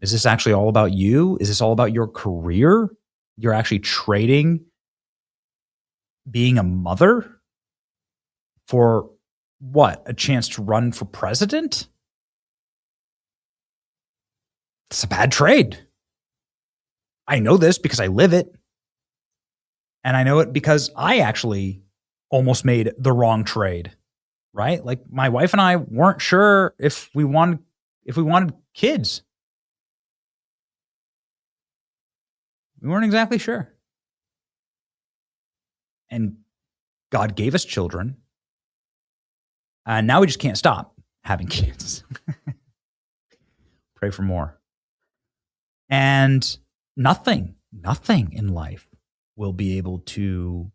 Is this actually all about you? Is this all about your career? You're actually trading being a mother for what? A chance to run for president? It's a bad trade. I know this because I live it. And I know it because I actually almost made the wrong trade, right? Like my wife and I weren't sure if we wanted kids. We weren't exactly sure. And God gave us children. And now we just can't stop having kids. Pray for more. And nothing in life will be able to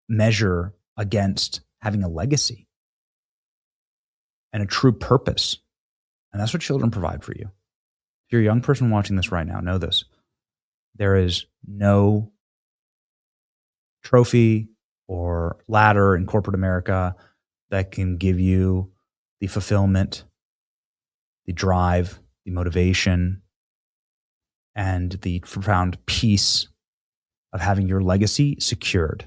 measure against having a legacy and a true purpose. And that's what children provide for you. If you're a young person watching this right now, know this. There is no trophy or ladder in corporate America that can give you the fulfillment, the drive, the motivation, and the profound peace of having your legacy secured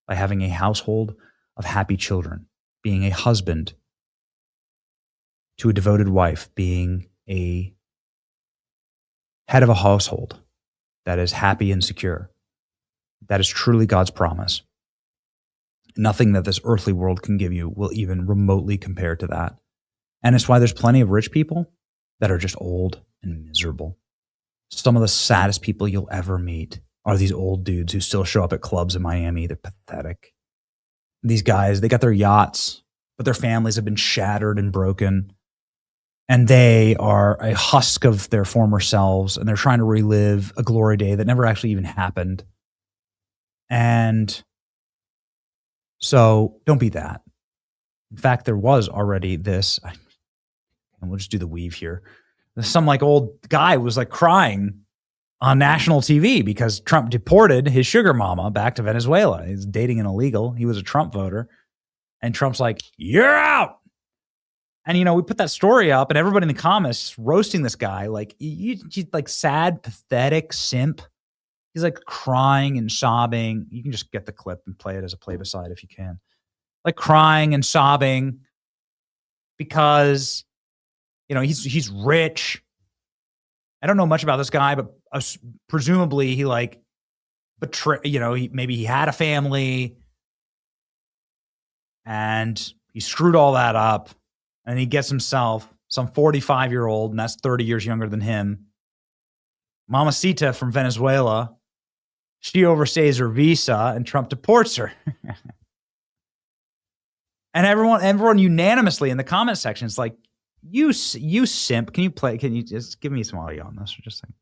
by having a household of happy children, being a husband to a devoted wife, being a head of a household that is happy and secure. That is truly God's promise. Nothing that this earthly world can give you will even remotely compare to that. And it's why there's plenty of rich people that are just old and miserable. Some of the saddest people you'll ever meet are these old dudes who still show up at clubs in Miami. They're pathetic. These guys, they got their yachts, but their families have been shattered and broken. And they are a husk of their former selves, and they're trying to relive a glory day that never actually even happened. And so don't be that. In fact, there was already this, and we'll just do the weave here. Some like old guy was like crying on national TV because Trump deported his sugar mama back to Venezuela. He's dating an illegal. He was a Trump voter. And Trump's like, you're out. And, we put that story up and everybody in the comments roasting this guy. Like, he's like sad, pathetic simp. He's like crying and sobbing. You can just get the clip and play it as a play beside if you can. Like crying and sobbing because, he's rich. I don't know much about this guy, but presumably he maybe he had a family and he screwed all that up. And he gets himself some 45-year-old, and that's 30 years younger than him. Mamacita from Venezuela. She overstays her visa, and Trump deports her. And everyone unanimously in the comment section is like, you simp. Can you just give me some audio on this for just a second?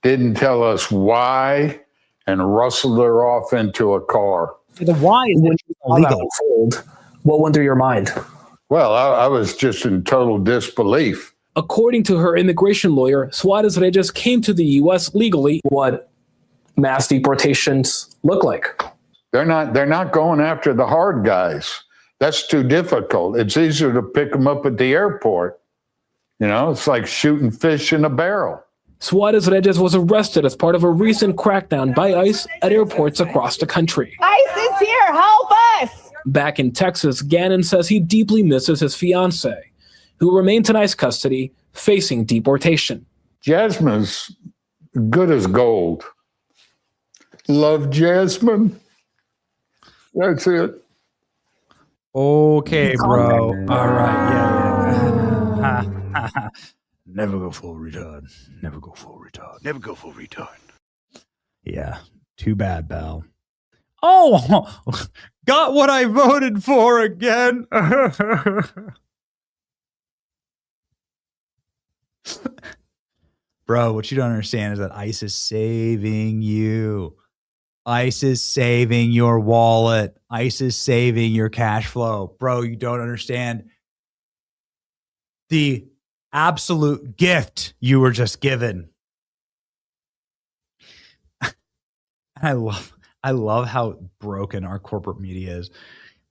Didn't tell us why and rustled her off into a car. The why is illegal. What went through your mind? Well, I was just in total disbelief. According to her immigration lawyer, Suarez Reyes came to the U.S. legally. What mass deportations look like. They're not going after the hard guys. That's too difficult. It's easier to pick them up at the airport. You know, it's like shooting fish in a barrel. Suarez Reyes was arrested as part of a recent crackdown by ICE at airports across the country. ICE is here. Help us. Back in Texas, Gannon says he deeply misses his fiancée, who remains in ICE custody, facing deportation. Jasmine's good as gold. Love Jasmine. That's it. Okay, bro. All right. Yeah. Never go full retard. Never go full retard. Never go full retard. Yeah. Too bad, pal. Oh, got what I voted for again. Bro, what you don't understand is that ICE is saving you. ICE is saving your wallet. ICE is saving your cash flow. Bro, you don't understand the absolute gift you were just given. I love how broken our corporate media is.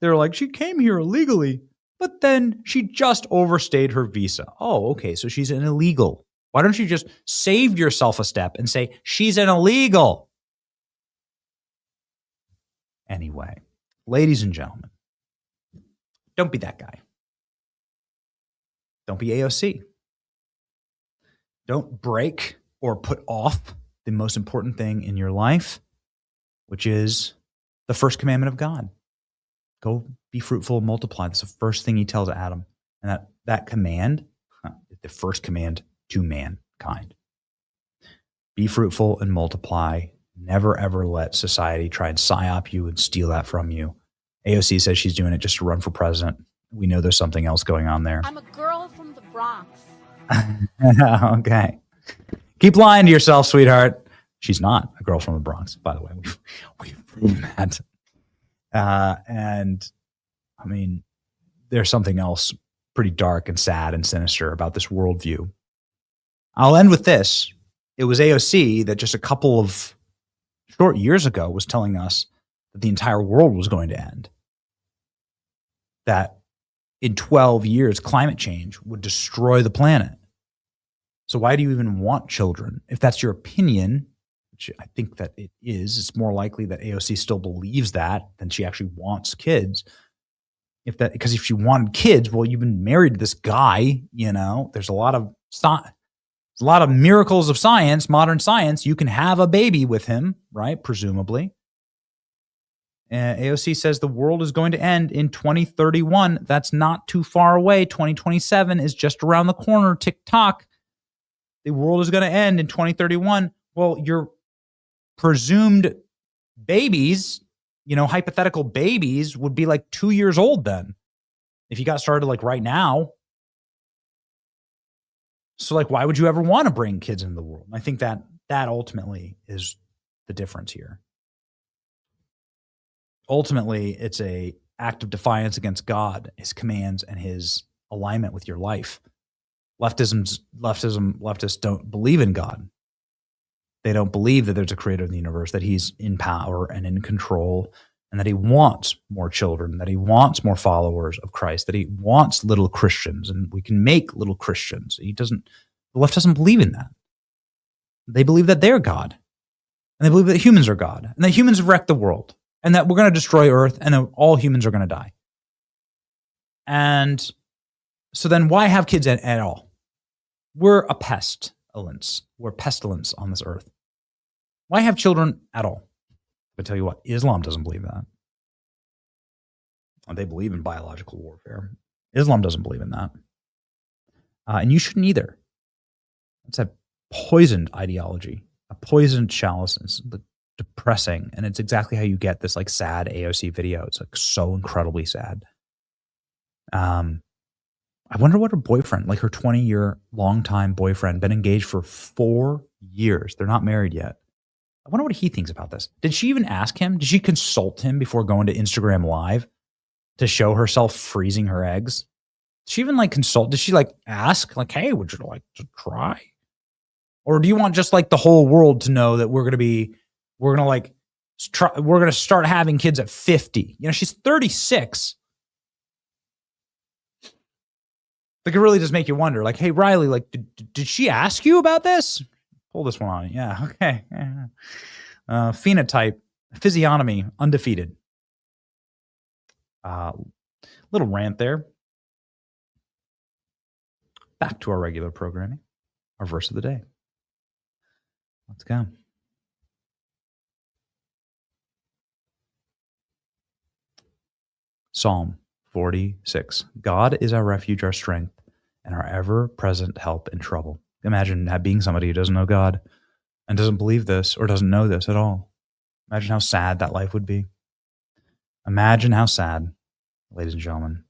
They're like, she came here illegally, but then she just overstayed her visa. Oh, okay, so she's an illegal. Why don't you just save yourself a step and say, she's an illegal? Anyway, ladies and gentlemen, don't be that guy. Don't be AOC. Don't break or put off the most important thing in your life, which is the first commandment of God. Go be fruitful and multiply. That's the first thing he tells Adam. And that command, the first command to mankind. Be fruitful and multiply. Never, ever let society try and psyop you and steal that from you. AOC says she's doing it just to run for president. We know there's something else going on there. I'm a girl from the Bronx. Okay. Keep lying to yourself, sweetheart. She's not a girl from the Bronx, by the way. We've proven that. And I mean, there's something else pretty dark and sad and sinister about this worldview. I'll end with this. It was AOC that just a couple of short years ago was telling us that the entire world was going to end. That in 12 years, climate change would destroy the planet. So why do you even want children? If that's your opinion, which I think that it is, it's more likely that AOC still believes that than she actually wants kids. Because if she wanted kids, well, you've been married to this guy, you know, there's a lot of miracles of science, modern science. You can have a baby with him, right? Presumably. AOC says the world is going to end in 2031. That's not too far away. 2027 is just around the corner. Tick-tock. The world is going to end in 2031. Well, your presumed babies, you know, hypothetical babies would be like 2 years old then. If you got started like right now. So like, why would you ever want to bring kids into the world? I think that ultimately is the difference here. Ultimately, it's a act of defiance against God, his commands, and his alignment with your life. Leftists don't believe in God. They don't believe that there's a creator of the universe, that he's in power and in control, and that he wants more children, that he wants more followers of Christ, that he wants little Christians, and we can make little Christians. The left doesn't believe in that. They believe that they're God, and they believe that humans are God, and that humans have wrecked the world, and that we're going to destroy Earth, and that all humans are going to die. And so then why have kids at all? We're a pestilence. We're pestilence on this earth. Why have children at all? I'll tell you what, Islam doesn't believe that. They believe in biological warfare. Islam doesn't believe in that. And you shouldn't either. It's a poisoned ideology, a poisoned chalice. It's depressing. And it's exactly how you get this like sad AOC video. It's like so incredibly sad. I wonder what her boyfriend, like her 20-year longtime boyfriend, been engaged for 4 years. They're not married yet. I wonder what he thinks about this. Did she even ask him? Did she consult him before going to Instagram Live to show herself freezing her eggs? Did she even like consult? Did she like ask like, hey, would you like to try? Or do you want just like the whole world to know that we're going to like We're going to start having kids at 50. You know, she's 36. Like, it really does make you wonder, like, hey, Riley, like, did she ask you about this? Pull this one on. Yeah, okay. Phenotype, physiognomy, undefeated. Little rant there. Back to our regular programming. Our verse of the day. Let's go. Psalm 46. God is our refuge, our strength, and our ever-present help in trouble. Imagine that being somebody who doesn't know God and doesn't believe this or doesn't know this at all. Imagine how sad that life would be. Imagine how sad, ladies and gentlemen,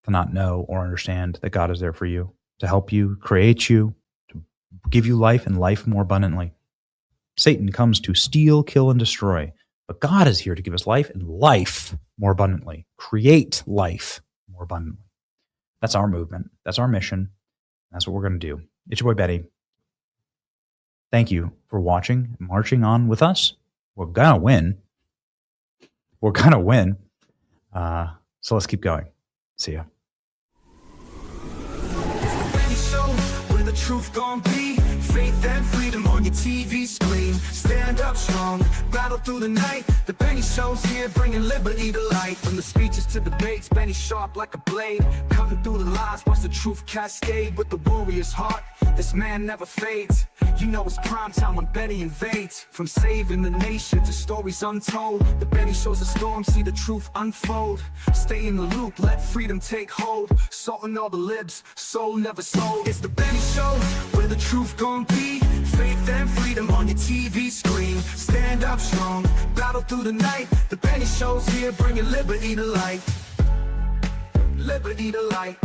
to not know or understand that God is there for you, to help you, create you, to give you life and life more abundantly. Satan comes to steal, kill, and destroy, but God is here to give us life and life more abundantly, create life more abundantly. That's our movement. That's our mission. That's what we're going to do. It's your boy, Betty. Thank you for watching, marching on with us. We're going to win. We're going to win. So let's keep going. See ya. Where the truth gon' be, faith and freedom on your TV screen. Stand up strong, battle through the night. The Benny Show's here, bringing liberty to light. From the speeches to debates, Benny sharp like a blade, cutting through the lies, watch the truth cascade. With the warrior's heart, this man never fades. You know it's prime time when Benny invades. From saving the nation to stories untold, the Benny Show's a storm, see the truth unfold. Stay in the loop, let freedom take hold. Salting all the libs, soul never sold. It's the Benny Show, where the truth gon' be. Faith and freedom on your TV screen. Stand up strong, battle through the night. The Benny Show's here, bringing liberty to light. Liberty to light.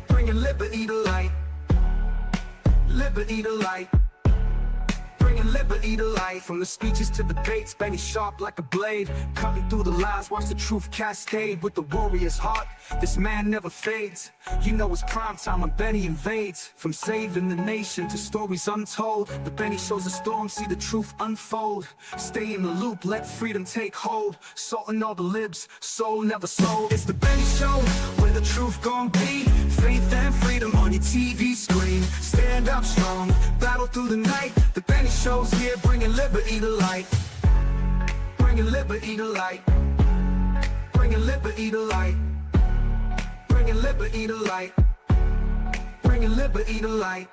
Bringing liberty to light. Liberty to light. Bringing liberty to life. From the speeches to debates, Benny sharp like a blade, cutting through the lies, watch the truth cascade. With the warrior's heart, this man never fades. You know it's prime time when Benny invades. From saving the nation to stories untold, the Benny Show's a storm, see the truth unfold. Stay in the loop, let freedom take hold. Salting all the libs, soul never sold. It's the Benny Show, where the truth gon' be. Faith and freedom on your TV screen. Stand up strong, battle through the night. The Benny Show's here, bringing liberty to light. Bringing liberty to light. Bringing liberty to light. Bringing liberty to light. Bringing liberty to light.